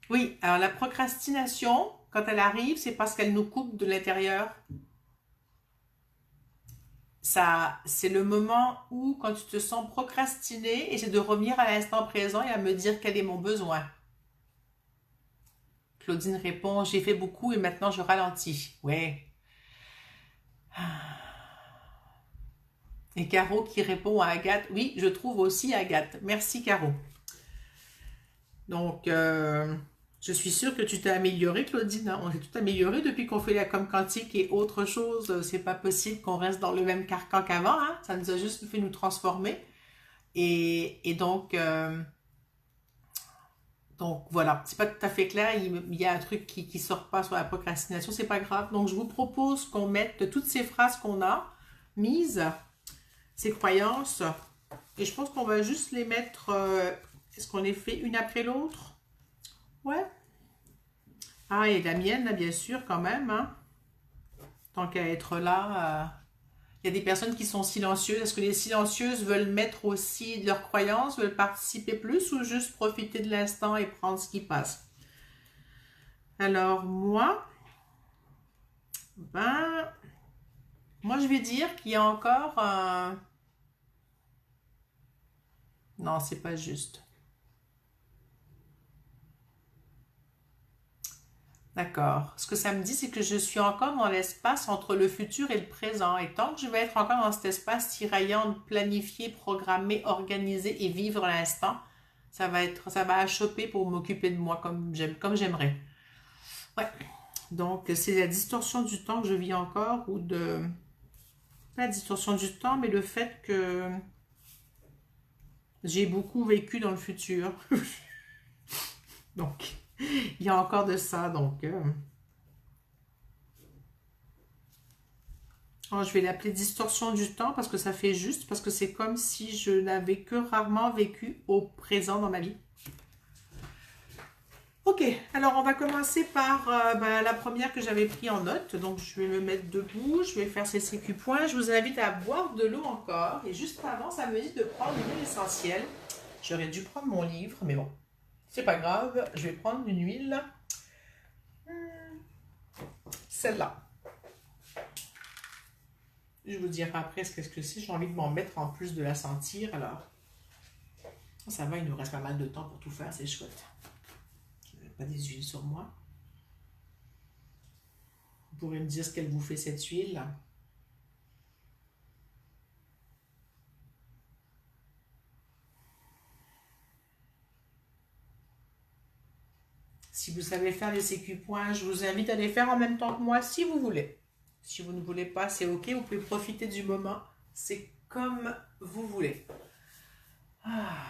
Oui, alors la procrastination, quand elle arrive, c'est parce qu'elle nous coupe de l'intérieur. Ça, c'est le moment où, quand tu te sens procrastiner, et c'est de revenir à l'instant présent et à me dire quel est mon besoin. Claudine répond, j'ai fait beaucoup et maintenant je ralentis. Ouais. Et Caro qui répond à Agathe, oui, je trouve aussi Agathe. Merci Caro. Donc, je suis sûre que tu t'es améliorée, Claudine, hein. On s'est tout amélioré depuis qu'on fait la com quantique et autre chose. C'est pas possible qu'on reste dans le même carcan qu'avant, hein. Ça nous a juste fait nous transformer. Et donc voilà, c'est pas tout à fait clair. Il y a un truc qui sort pas sur la procrastination, c'est pas grave. Donc je vous propose qu'on mette de toutes ces phrases qu'on a mises, ces croyances, et je pense qu'on va juste les mettre. Est-ce qu'on les fait une après l'autre? Ouais. Ah, et la mienne, là, bien sûr, quand même, hein. Tant qu'à être là. Il y a des personnes qui sont silencieuses. Est-ce que les silencieuses veulent mettre aussi de leurs croyances, veulent participer plus ou juste profiter de l'instant et prendre ce qui passe? Alors, ben, moi, je vais dire qu'il y a encore un... Non, c'est pas juste. D'accord. Ce que ça me dit, c'est que je suis encore dans l'espace entre le futur et le présent. Et tant que je vais être encore dans cet espace tiraillant, planifié, programmé, organisé et vivre l'instant, ça va achoper pour m'occuper de moi comme j'aimerais. Ouais. Donc, c'est la distorsion du temps que je vis encore ou de... Pas la distorsion du temps, mais le fait que j'ai beaucoup vécu dans le futur. Donc, il y a encore de ça. Donc, oh, je vais l'appeler distorsion du temps parce que ça fait juste, parce que c'est comme si je n'avais que rarement vécu au présent dans ma vie. Ok, alors on va commencer par la première que j'avais pris en note. Donc je vais me mettre debout, je vais faire ces sécu-points. Je vous invite à boire de l'eau encore. Et juste avant, ça me dit de prendre une huile essentielle. J'aurais dû prendre mon livre, mais bon, c'est pas grave. Je vais prendre une huile. Celle-là. Je vous dirai après ce que c'est. J'ai envie de m'en mettre en plus de la sentir. Alors, ça va, il nous reste pas mal de temps pour tout faire. C'est chouette. Je n'ai pas des huiles sur moi. Vous pourrez me dire ce qu'elle vous fait cette huile. Si vous savez faire les sécu-points, je vous invite à les faire en même temps que moi si vous voulez. Si vous ne voulez pas, c'est ok, vous pouvez profiter du moment. C'est comme vous voulez. Ah.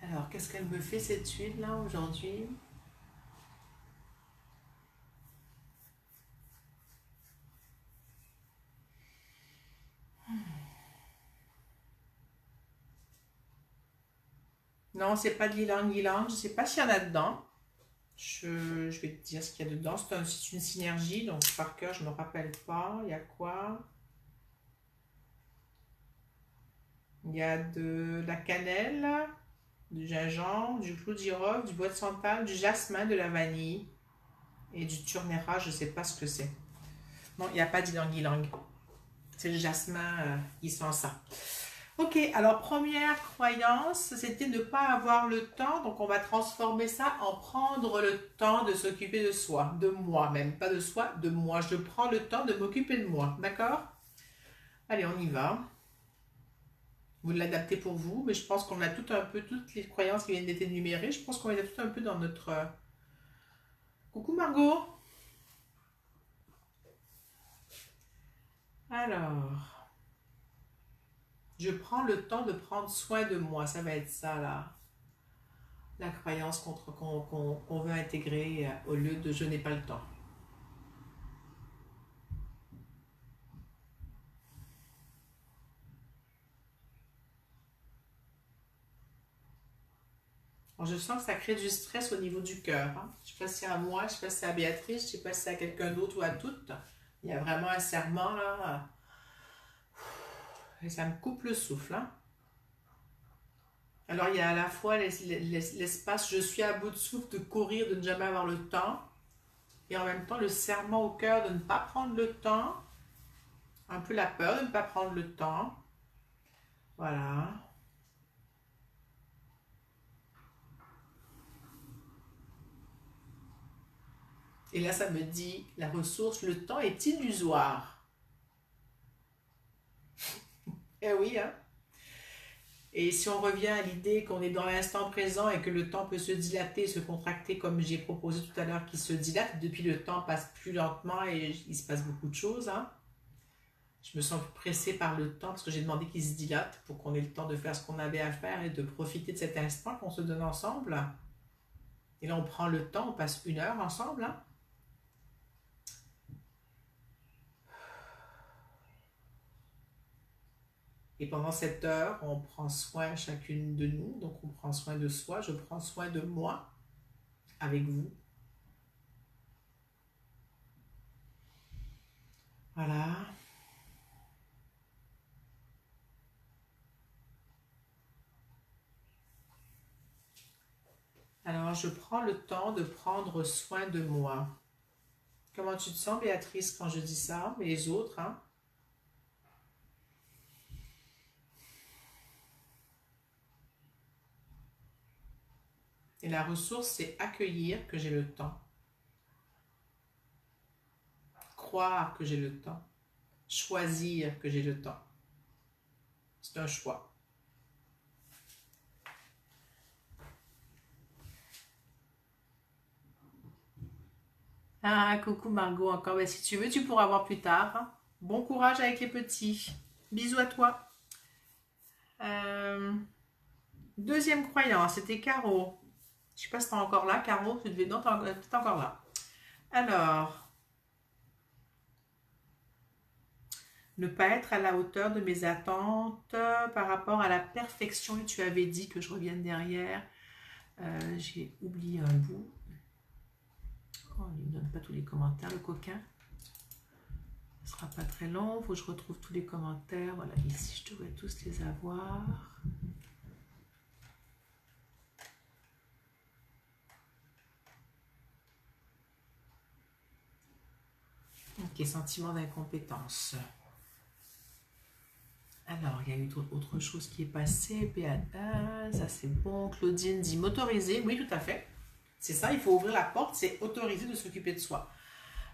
Alors, qu'est-ce qu'elle me fait cette huile là aujourd'hui? Non, c'est pas de l'ylang-ylang. Je ne sais pas s'il y en a dedans. Je vais te dire ce qu'il y a dedans. C'est une synergie, donc par cœur, je ne me rappelle pas. Il y a quoi? Il y a de la cannelle, du gingembre, du clou de girofle, du bois de santal, du jasmin, de la vanille et du turnéra. Je ne sais pas ce que c'est. Non, il n'y a pas d'ylang-ylang. C'est le jasmin, il sent ça. Ok, alors première croyance, c'était ne pas avoir le temps. Donc on va transformer ça en prendre le temps de s'occuper de soi, de moi même, pas de soi, de moi. Je prends le temps de m'occuper de moi, d'accord? Allez, on y va. Vous l'adaptez pour vous, mais je pense qu'on a tout un peu, toutes les croyances qui viennent d'être énumérées, je pense qu'on les a tout un peu dans notre... Coucou Margot! Alors, je prends le temps de prendre soin de moi, ça va être ça là. La croyance qu'on veut intégrer au lieu de je n'ai pas le temps. Bon, je sens que ça crée du stress au niveau du cœur. Hein. Je ne sais pas si c'est à moi, je ne sais pas si c'est à Béatrice, je ne sais pas si c'est à quelqu'un d'autre ou à toutes. Il y a vraiment un serment là. Et ça me coupe le souffle. Hein. Alors il y a à la fois l'espace, je suis à bout de souffle de courir, de ne jamais avoir le temps. Et en même temps le serment au cœur de ne pas prendre le temps. Un peu la peur de ne pas prendre le temps. Voilà. Et là, ça me dit, la ressource, le temps est illusoire. Eh oui, hein. Et si on revient à l'idée qu'on est dans l'instant présent et que le temps peut se dilater, se contracter, comme j'ai proposé tout à l'heure, qui se dilate, depuis le temps passe plus lentement et il se passe beaucoup de choses. Hein. Je me sens pressée par le temps parce que j'ai demandé qu'il se dilate pour qu'on ait le temps de faire ce qu'on avait à faire et de profiter de cet instant qu'on se donne ensemble. Et là, on prend le temps, on passe 1 heure ensemble. Hein. Et pendant cette heure, on prend soin chacune de nous. Donc, on prend soin de soi. Je prends soin de moi avec vous. Voilà. Alors, je prends le temps de prendre soin de moi. Comment tu te sens, Béatrice, quand je dis ça? Mais les autres, hein? Et la ressource, c'est accueillir que j'ai le temps. Croire que j'ai le temps. Choisir que j'ai le temps. C'est un choix. Ah, coucou Margot encore. Ben, si tu veux, tu pourras voir plus tard, hein. Bon courage avec les petits. Bisous à toi. Deuxième croyance, c'était Caro. Je sais pas si t'es encore là, Caro. Tu devais... Non, t'es encore là. Alors, ne pas être à la hauteur de mes attentes par rapport à la perfection. Et tu avais dit que je revienne derrière. J'ai oublié un bout. Oh, il ne me donne pas tous les commentaires, le coquin. Ce sera pas très long. Il faut que je retrouve tous les commentaires. Voilà, ici, je devrais tous les avoir. Ok, sentiment d'incompétence. Alors, il y a eu autre chose qui est passée. Béata, ça c'est bon. Claudine dit m'autoriser. Oui, tout à fait. C'est ça, il faut ouvrir la porte, c'est autoriser de s'occuper de soi.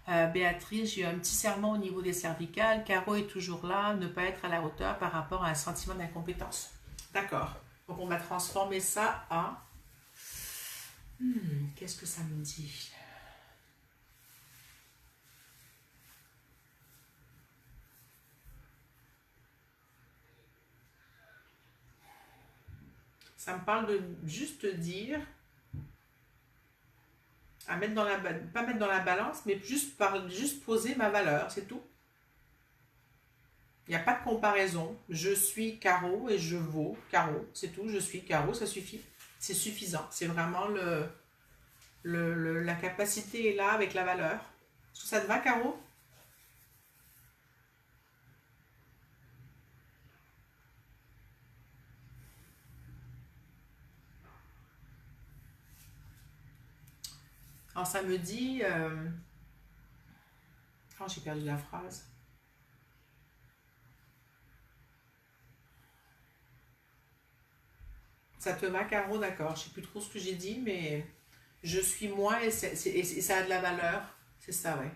Béatrice, j'ai eu un petit serment au niveau des cervicales. Caro est toujours là. Ne pas être à la hauteur par rapport à un sentiment d'incompétence. D'accord. Donc, on va transformer ça en... qu'est-ce que ça me dit? Ça me parle de juste dire, à mettre dans la, pas mettre dans la balance, mais juste poser ma valeur, c'est tout. Il n'y a pas de comparaison. Je suis Caro et je vaux Caro, c'est tout. Je suis Caro, ça suffit. C'est suffisant. C'est vraiment la capacité est là avec la valeur. Est-ce que ça te va, Caro? Alors, ça me dit... Oh, j'ai perdu la phrase. Ça te va, Caro? D'accord. Je ne sais plus trop ce que j'ai dit, mais je suis moi et ça a de la valeur. C'est ça, ouais.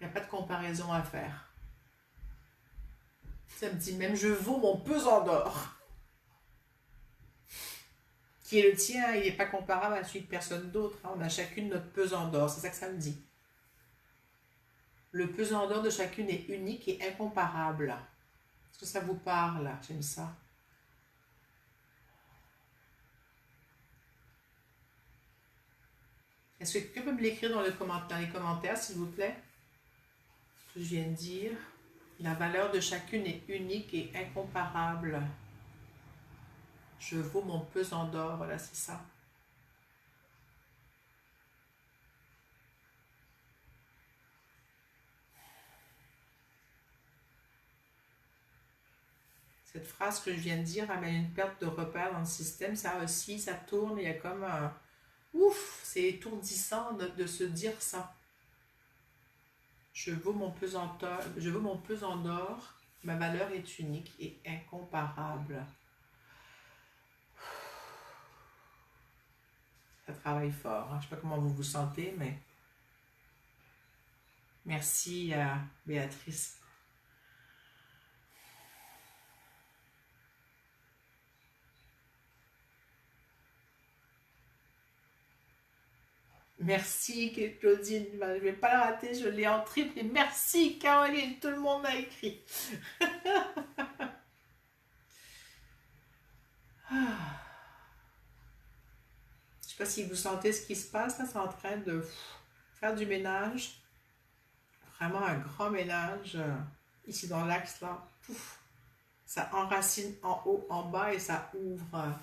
Il n'y a pas de comparaison à faire. Ça me dit même je vaux mon pesant d'or. Qui est le tien, il n'est pas comparable à celui de personne d'autre. Hein. On a chacune notre pesant d'or. C'est ça que ça me dit. Le pesant d'or de chacune est unique et incomparable. Est-ce que ça vous parle? J'aime ça. Est-ce que quelqu'un peut me l'écrire dans les commentaires, s'il vous plaît? Ce que je viens de dire. La valeur de chacune est unique et incomparable. Je vaux mon pesant d'or. Voilà, c'est ça. Cette phrase que je viens de dire amène une perte de repère dans le système. Ça aussi, ça tourne. Il y a comme un... Ouf, c'est étourdissant de se dire ça. Je vaux mon pesant d'or. Ma valeur est unique et incomparable. Ça travaille fort. Hein. Je ne sais pas comment vous vous sentez, mais... Merci à Béatrice. Merci Claudine, je ne vais pas la rater, je l'ai en triple. Et merci Caroline, tout le monde a écrit. Je ne sais pas si vous sentez ce qui se passe, là, c'est en train de faire du ménage. Vraiment un grand ménage ici dans l'axe là. Pouf, ça enracine en haut, en bas et ça ouvre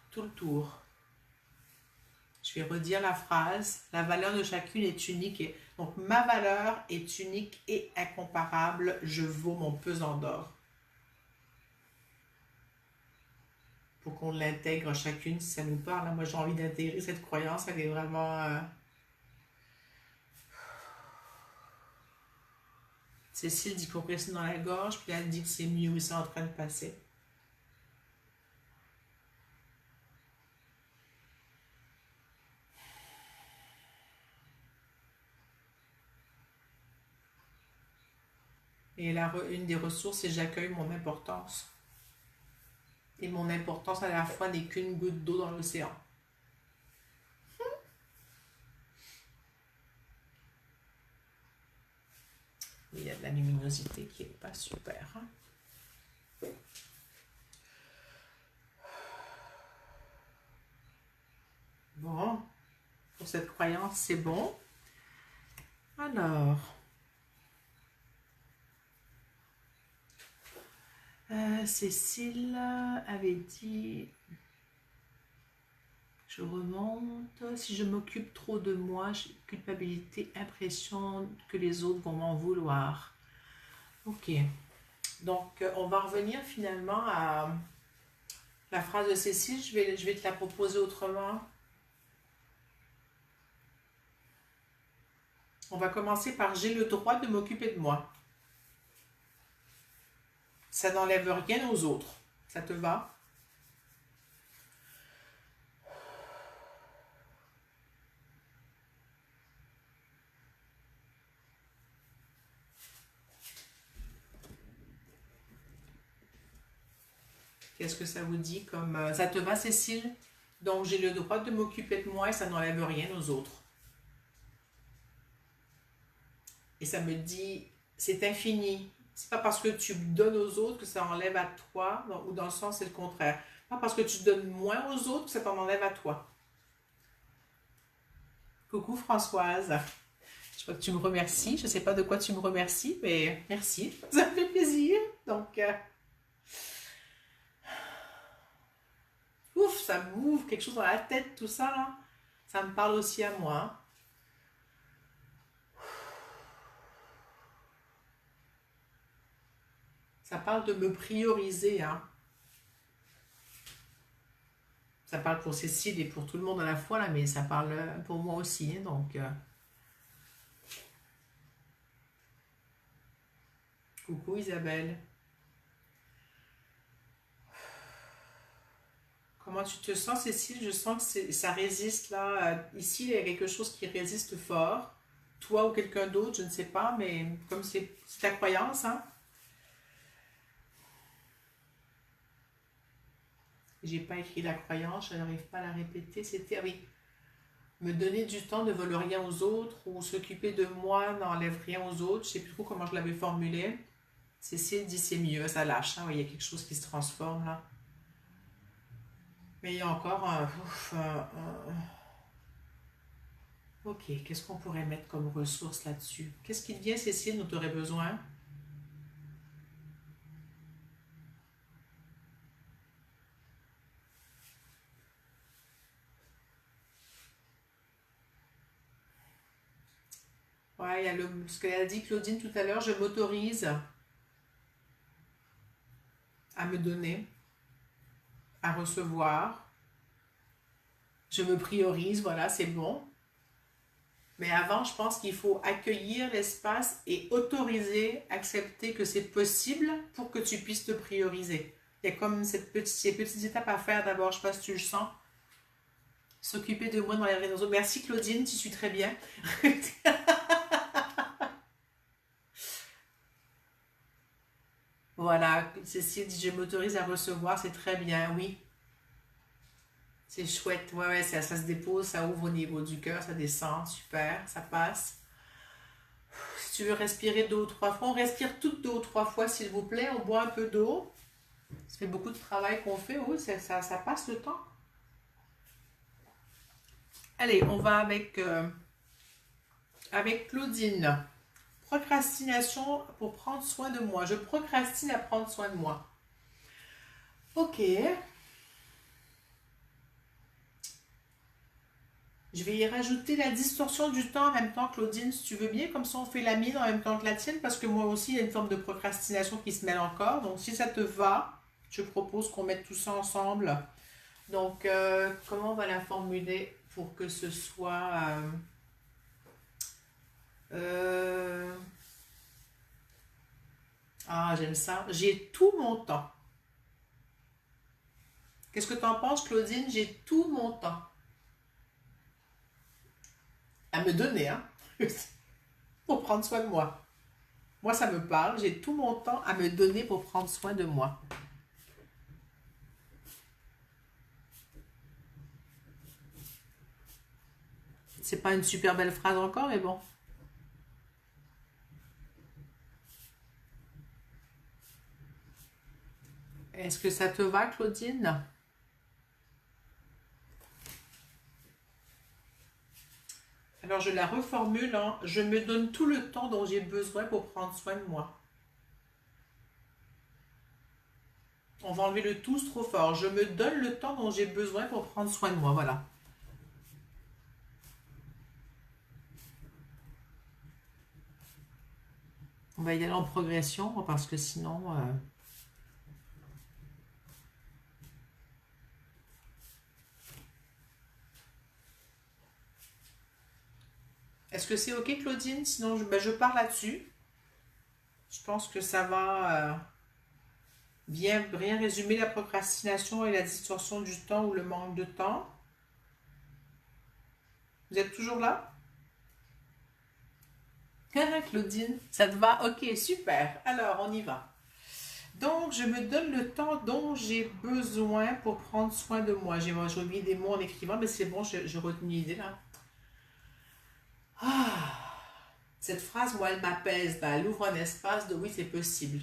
tout le tour. Je vais redire la phrase. La valeur de chacune est unique. Donc, ma valeur est unique et incomparable. Je vaux mon pesant d'or. Pour qu'on l'intègre chacune, si ça nous parle. Moi, j'ai envie d'intégrer cette croyance. Elle est vraiment... Cécile dit compresser dans la gorge. Puis elle dit que c'est mieux. Et c'est en train de passer. Et une des ressources, c'est j'accueille mon importance. Et mon importance à la fois n'est qu'une goutte d'eau dans l'océan. Il y a de la luminosité qui n'est pas super. Hein? Bon, pour cette croyance, c'est bon. Alors, Cécile avait dit, je remonte, si je m'occupe trop de moi, j'ai culpabilité, impression que les autres vont m'en vouloir. Ok, donc on va revenir finalement à la phrase de Cécile, je vais te la proposer autrement. On va commencer par j'ai le droit de m'occuper de moi. Ça n'enlève rien aux autres. Ça te va? Qu'est-ce que ça vous dit comme... ça te va, Cécile? Donc, j'ai le droit de m'occuper de moi et ça n'enlève rien aux autres. Et ça me dit, c'est infini. C'est pas parce que tu donnes aux autres que ça enlève à toi, ou dans le sens, c'est le contraire. Pas parce que tu donnes moins aux autres que ça t'en enlève à toi. Coucou Françoise. Je crois que tu me remercies. Je ne sais pas de quoi tu me remercies, mais merci. Ça me fait plaisir. Donc, ouf, ça m'ouvre quelque chose dans la tête, tout ça, là. Ça me parle aussi à moi. Ça parle de me prioriser, hein. Ça parle pour Cécile et pour tout le monde à la fois, là, mais ça parle pour moi aussi, hein, donc... Coucou Isabelle. Comment tu te sens, Cécile? Je sens que ça résiste, là. Ici, il y a quelque chose qui résiste fort. Toi ou quelqu'un d'autre, je ne sais pas, mais comme c'est ta croyance, hein. J'ai pas écrit la croyance, je n'arrive pas à la répéter. C'était, ah oui, me donner du temps ne vole rien aux autres ou s'occuper de moi n'enlève rien aux autres. Je sais plus trop comment je l'avais formulé. Cécile dit c'est mieux, ça lâche. Hein, oui, il y a quelque chose qui se transforme là. Mais il y a encore un... Ok, qu'est-ce qu'on pourrait mettre comme ressource là-dessus? Qu'est-ce qui te vient, Cécile, dont tu aurais besoin? Ouais, il y a ce qu'elle a dit Claudine tout à l'heure, je m'autorise à me donner, à recevoir. Je me priorise, voilà, c'est bon. Mais avant, je pense qu'il faut accueillir l'espace et autoriser, accepter que c'est possible pour que tu puisses te prioriser. Il y a comme ces petites étapes à faire d'abord, je ne sais pas si tu le sens. S'occuper de moi dans les réseaux. Merci Claudine, tu suis très bien. Voilà, Cécile dit je m'autorise à recevoir, c'est très bien, oui. C'est chouette, ouais, ouais, ça se dépose, ça ouvre au niveau du cœur, ça descend, super, ça passe. Si tu veux respirer 2 ou 3 fois, on respire toutes 2 ou 3 fois s'il vous plaît, on boit un peu d'eau. Ça fait beaucoup de travail qu'on fait, oui, ça passe le temps. Allez, on va avec Claudine. Procrastination pour prendre soin de moi. Je procrastine à prendre soin de moi. Ok. Je vais y rajouter la distorsion du temps en même temps, Claudine, si tu veux bien. Comme ça, on fait la mienne en même temps que la tienne, parce que moi aussi, il y a une forme de procrastination qui se mêle encore. Donc, si ça te va, je propose qu'on mette tout ça ensemble. Donc, comment on va la formuler pour que ce soit... Ah, j'aime ça. J'ai tout mon temps. Qu'est-ce que tu en penses, Claudine? J'ai tout mon temps à me donner, hein, pour prendre soin de moi. Moi, ça me parle. J'ai tout mon temps à me donner pour prendre soin de moi. C'est pas une super belle phrase encore, mais bon. Est-ce que ça te va, Claudine? Alors, je la reformule en je me donne tout le temps dont j'ai besoin pour prendre soin de moi. On va enlever le tous trop fort. Je me donne le temps dont j'ai besoin pour prendre soin de moi. Voilà. On va y aller en progression parce que sinon... Est-ce que c'est OK, Claudine? Sinon, je pars là-dessus. Je pense que ça va bien résumer la procrastination et la distorsion du temps ou le manque de temps. Vous êtes toujours là? Claudine, ça te va? OK, super. Alors, on y va. Donc, je me donne le temps dont j'ai besoin pour prendre soin de moi. J'ai oublié des mots en écrivant, mais c'est bon, j'ai retenu l'idée là. Ah, cette phrase, moi, elle m'apaise. Ben, elle ouvre un espace de oui, c'est possible.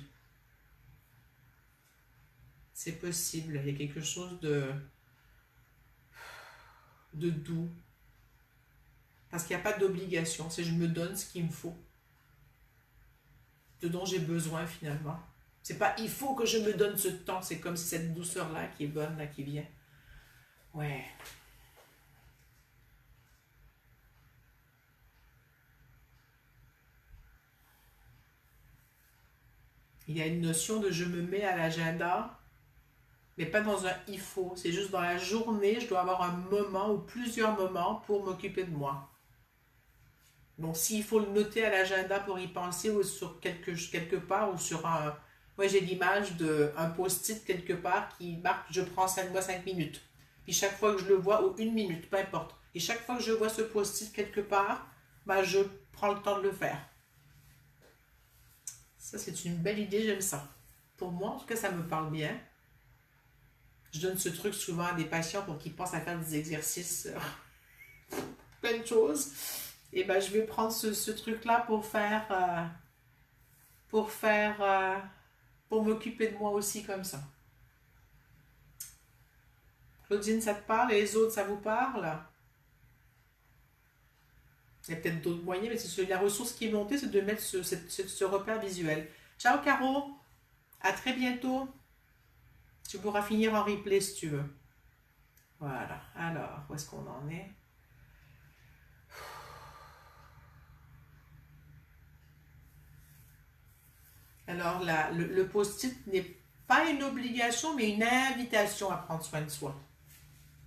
C'est possible. Il y a quelque chose de doux. Parce qu'il n'y a pas d'obligation. C'est je me donne ce qu'il me faut. De dont j'ai besoin finalement. C'est pas il faut que je me donne ce temps. C'est comme si cette douceur-là qui est bonne, là, qui vient. Ouais. Il y a une notion de je me mets à l'agenda, mais pas dans un il faut. C'est juste dans la journée, je dois avoir un moment ou plusieurs moments pour m'occuper de moi. Donc, s'il faut le noter à l'agenda pour y penser ou sur quelque part ou sur un... Moi, j'ai l'image d'un post-it quelque part qui marque je prends 5 mois 5 minutes. Puis chaque fois que je le vois, ou une minute, peu importe. Et chaque fois que je vois ce post-it quelque part, bah, je prends le temps de le faire. Ça, c'est une belle idée, j'aime ça. Pour moi, en tout cas, ça me parle bien. Je donne ce truc souvent à des patients pour qu'ils pensent à faire des exercices, plein de choses. Et ben, je vais prendre ce truc-là pour faire, pour m'occuper de moi aussi comme ça. Claudine, ça te parle? Et les autres, ça vous parle? Il y a peut-être d'autres moyens, mais la ressource qui est montée, c'est de mettre ce repère visuel. Ciao, Caro! À très bientôt! Tu pourras finir en replay si tu veux. Voilà. Alors, où est-ce qu'on en est? Alors, le post-it n'est pas une obligation, mais une invitation à prendre soin de soi.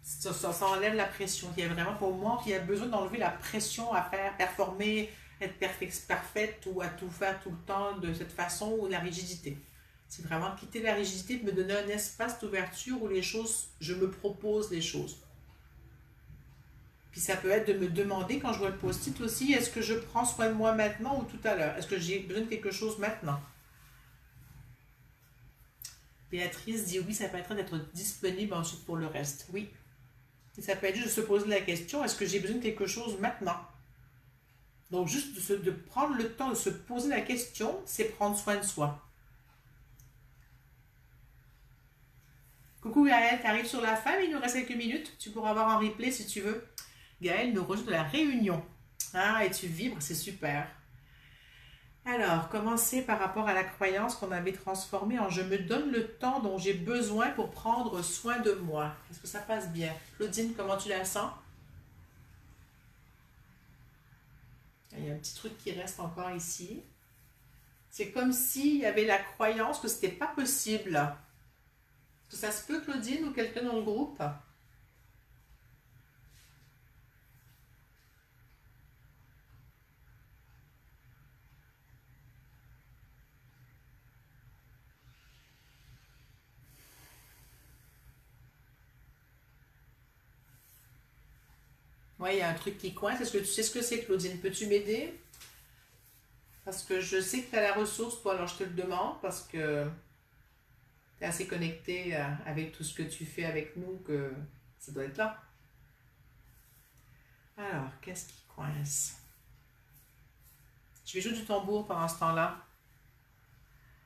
Ça enlève la pression. Il y a vraiment, pour moi, il y a besoin d'enlever la pression à faire performer, être parfaite ou à tout faire tout le temps de cette façon ou la rigidité. C'est vraiment quitter la rigidité, de me donner un espace d'ouverture où les choses, je me propose les choses. Puis ça peut être de me demander quand je vois le post-it aussi, est-ce que je prends soin de moi maintenant ou tout à l'heure? Est-ce que j'ai besoin de quelque chose maintenant? Béatrice dit oui, ça permettrait d'être disponible ensuite pour le reste. Oui. Et ça peut être juste de se poser la question, est-ce que j'ai besoin de quelque chose maintenant? Donc juste de prendre le temps de se poser la question, c'est prendre soin de soi. Coucou Gaëlle, t'arrives sur la fin, mais il nous reste quelques minutes. Tu pourras avoir un replay si tu veux. Gaëlle nous rejoint de la Réunion. Ah, et tu vibres, c'est super. Alors, commencer par rapport à la croyance qu'on avait transformée en je me donne le temps dont j'ai besoin pour prendre soin de moi. Est-ce que ça passe bien? Claudine, comment tu la sens? Il y a un petit truc qui reste encore ici. C'est comme s'il y avait la croyance que c'était pas possible. Est-ce que ça se peut, Claudine, ou quelqu'un dans le groupe? Oui, il y a un truc qui coince. Est-ce que tu sais ce que c'est, Claudine? Peux-tu m'aider? Parce que je sais que tu as la ressource, toi, alors je te le demande, parce que tu es assez connecté avec tout ce que tu fais avec nous, que ça doit être là. Alors, qu'est-ce qui coince? Je vais jouer du tambour pendant ce temps-là.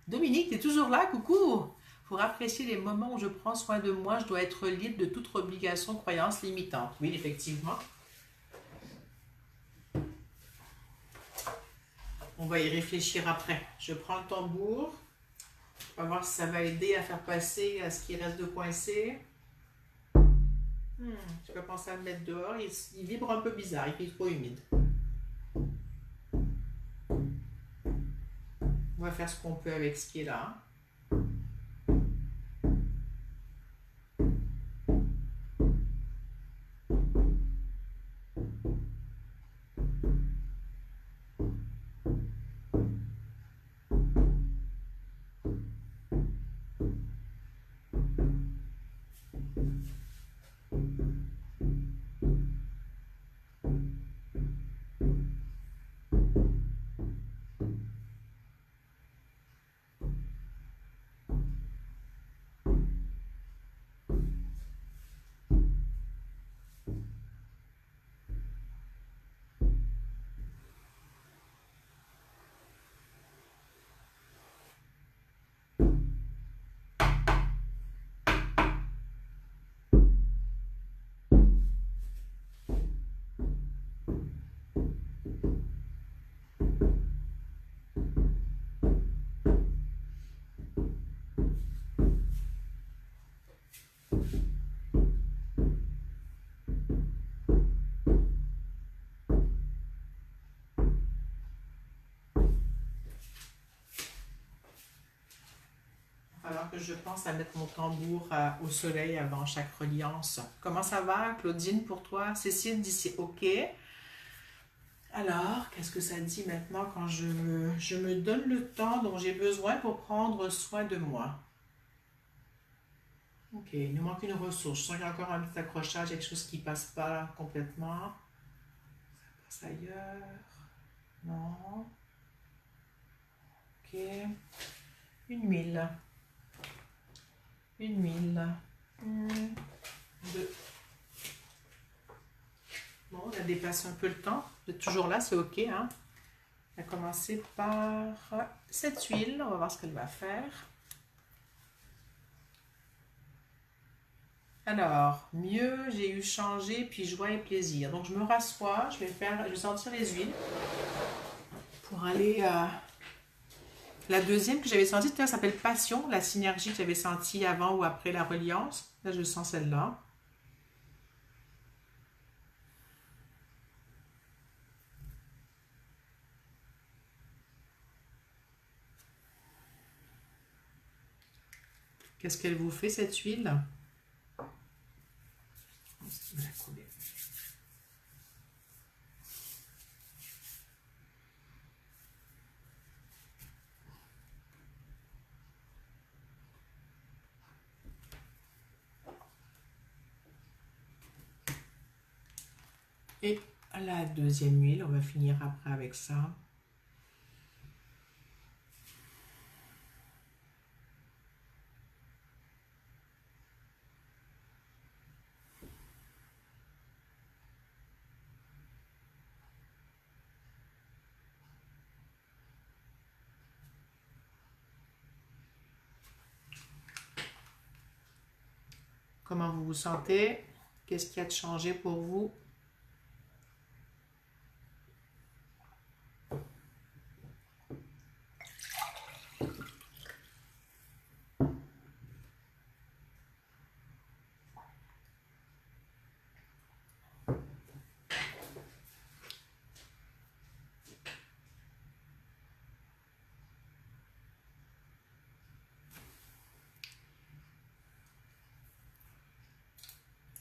Dominique, tu es toujours là? Coucou! Pour apprécier les moments où je prends soin de moi, je dois être libre de toute obligation, croyance limitante. Oui, effectivement. On va y réfléchir après. Je prends le tambour. On va voir si ça va aider à faire passer à ce qui reste de coincé. Je vais penser à le mettre dehors. Il vibre un peu bizarre. Il fait trop humide. On va faire ce qu'on peut avec ce qui est là. Alors que je pense à mettre mon tambour au soleil avant chaque reliance. Comment ça va, Claudine, pour toi? Cécile dit c'est OK. Alors, qu'est-ce que ça dit maintenant quand je me donne le temps dont j'ai besoin pour prendre soin de moi? OK, il nous manque une ressource. Je sens qu'il y a encore un petit accrochage, quelque chose qui ne passe pas complètement. Ça passe ailleurs. Non. OK. Une huile. Une huile. Deux. Bon, on a dépassé un peu le temps. Vous êtes toujours là, c'est OK. Hein? On va commencer par cette huile. On va voir ce qu'elle va faire. Alors, mieux, j'ai eu changé, puis joie et plaisir. Donc, je me rassois. Je vais sentir les huiles pour aller à... La deuxième que j'avais sentie, ça s'appelle Passion, la synergie que j'avais sentie avant ou après la reliance. Là, je sens celle-là. Qu'est-ce qu'elle vous fait, cette huile? Et la deuxième huile, on va finir après avec ça. Comment vous vous sentez? Qu'est-ce qui a changé pour vous?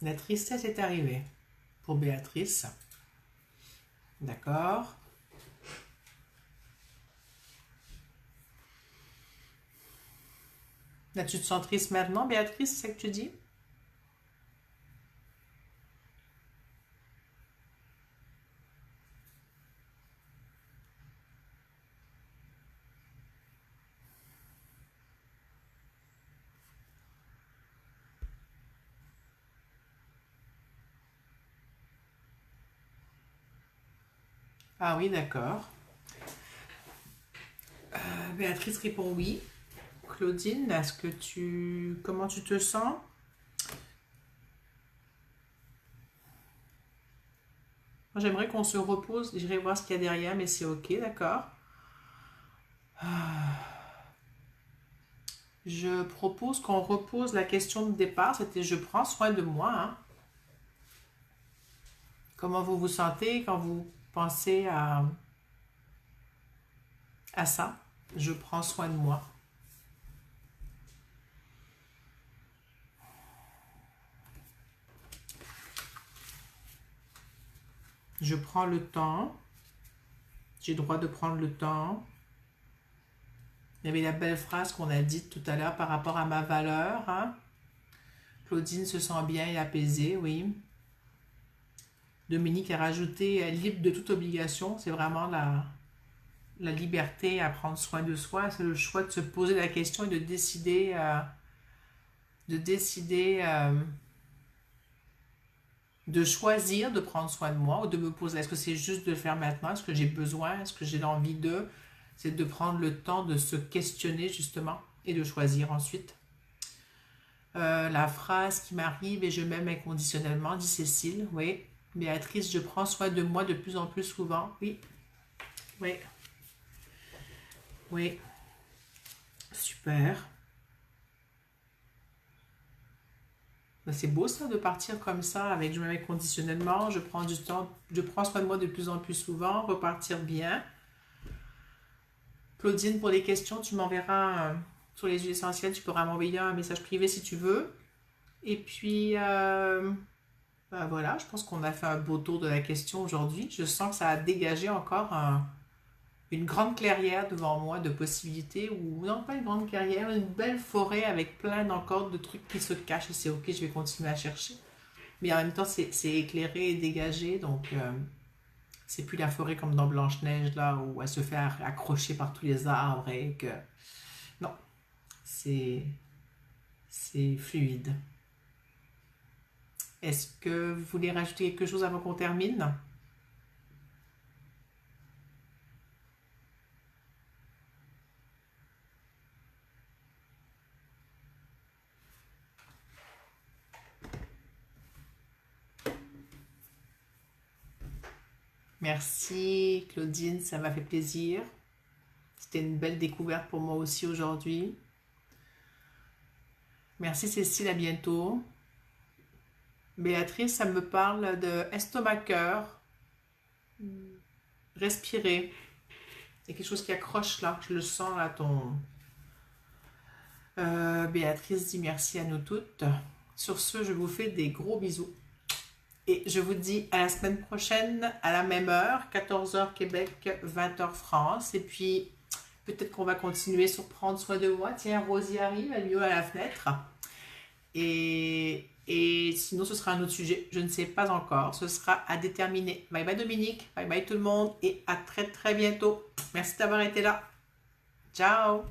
La tristesse est arrivée pour Béatrice. D'accord. Là, tu te sens triste maintenant, Béatrice, c'est ce que tu dis? Ah oui, d'accord. Béatrice répond oui. Claudine, est-ce que tu... Comment tu te sens? Moi, j'aimerais qu'on se repose. J'irai voir ce qu'il y a derrière, mais c'est ok, d'accord. Je propose qu'on repose la question de départ. C'était je prends soin de moi, hein. Comment vous vous sentez quand vous pensez à ça? Je prends soin de moi. Je prends le temps. J'ai le droit de prendre le temps. Il y avait la belle phrase qu'on a dite tout à l'heure par rapport à ma valeur, hein. Claudine se sent bien et apaisée, oui. Dominique a rajouté libre de toute obligation. C'est vraiment la liberté à prendre soin de soi. C'est le choix de se poser la question et de décider, de choisir de prendre soin de moi ou de me poser. Est-ce que c'est juste de le faire maintenant? Est-ce que j'ai besoin? Est-ce que j'ai envie de? C'est de prendre le temps de se questionner justement et de choisir ensuite. La phrase qui m'arrive et je m'aime inconditionnellement, dit Cécile, oui. Béatrice, je prends soin de moi de plus en plus souvent, oui. Oui, oui, super. Ben, c'est beau ça de partir comme ça avec je me mets conditionnellement, je prends du temps, je prends soin de moi de plus en plus souvent, repartir bien. Claudine, pour les questions, tu m'enverras sur les huiles essentielles, tu pourras m'envoyer un message privé si tu veux. Et puis, ben voilà, je pense qu'on a fait un beau tour de la question aujourd'hui. Je sens que ça a dégagé encore une grande clairière devant moi de possibilités, ou non pas une grande clairière, une belle forêt avec plein encore de trucs qui se cachent et c'est ok, je vais continuer à chercher. Mais en même temps, c'est éclairé et dégagé, donc c'est plus la forêt comme dans Blanche-Neige, là, où elle se fait accrocher par tous les arbres et que... Non, c'est fluide. Est-ce que vous voulez rajouter quelque chose avant qu'on termine? Merci Claudine, ça m'a fait plaisir. C'était une belle découverte pour moi aussi aujourd'hui. Merci Cécile, à bientôt. Béatrice, ça me parle de estomac-cœur. Respirer. Il y a quelque chose qui accroche là, je le sens à ton... Béatrice dit merci à nous toutes. Sur ce, je vous fais des gros bisous. Et je vous dis à la semaine prochaine, à la même heure, 14h Québec, 20h France. Et puis, peut-être qu'on va continuer sur prendre soin de moi. Tiens, Rosie arrive, elle est à la fenêtre. Et sinon, ce sera un autre sujet. Je ne sais pas encore. Ce sera à déterminer. Bye bye Dominique. Bye bye tout le monde. Et à très très bientôt. Merci d'avoir été là. Ciao.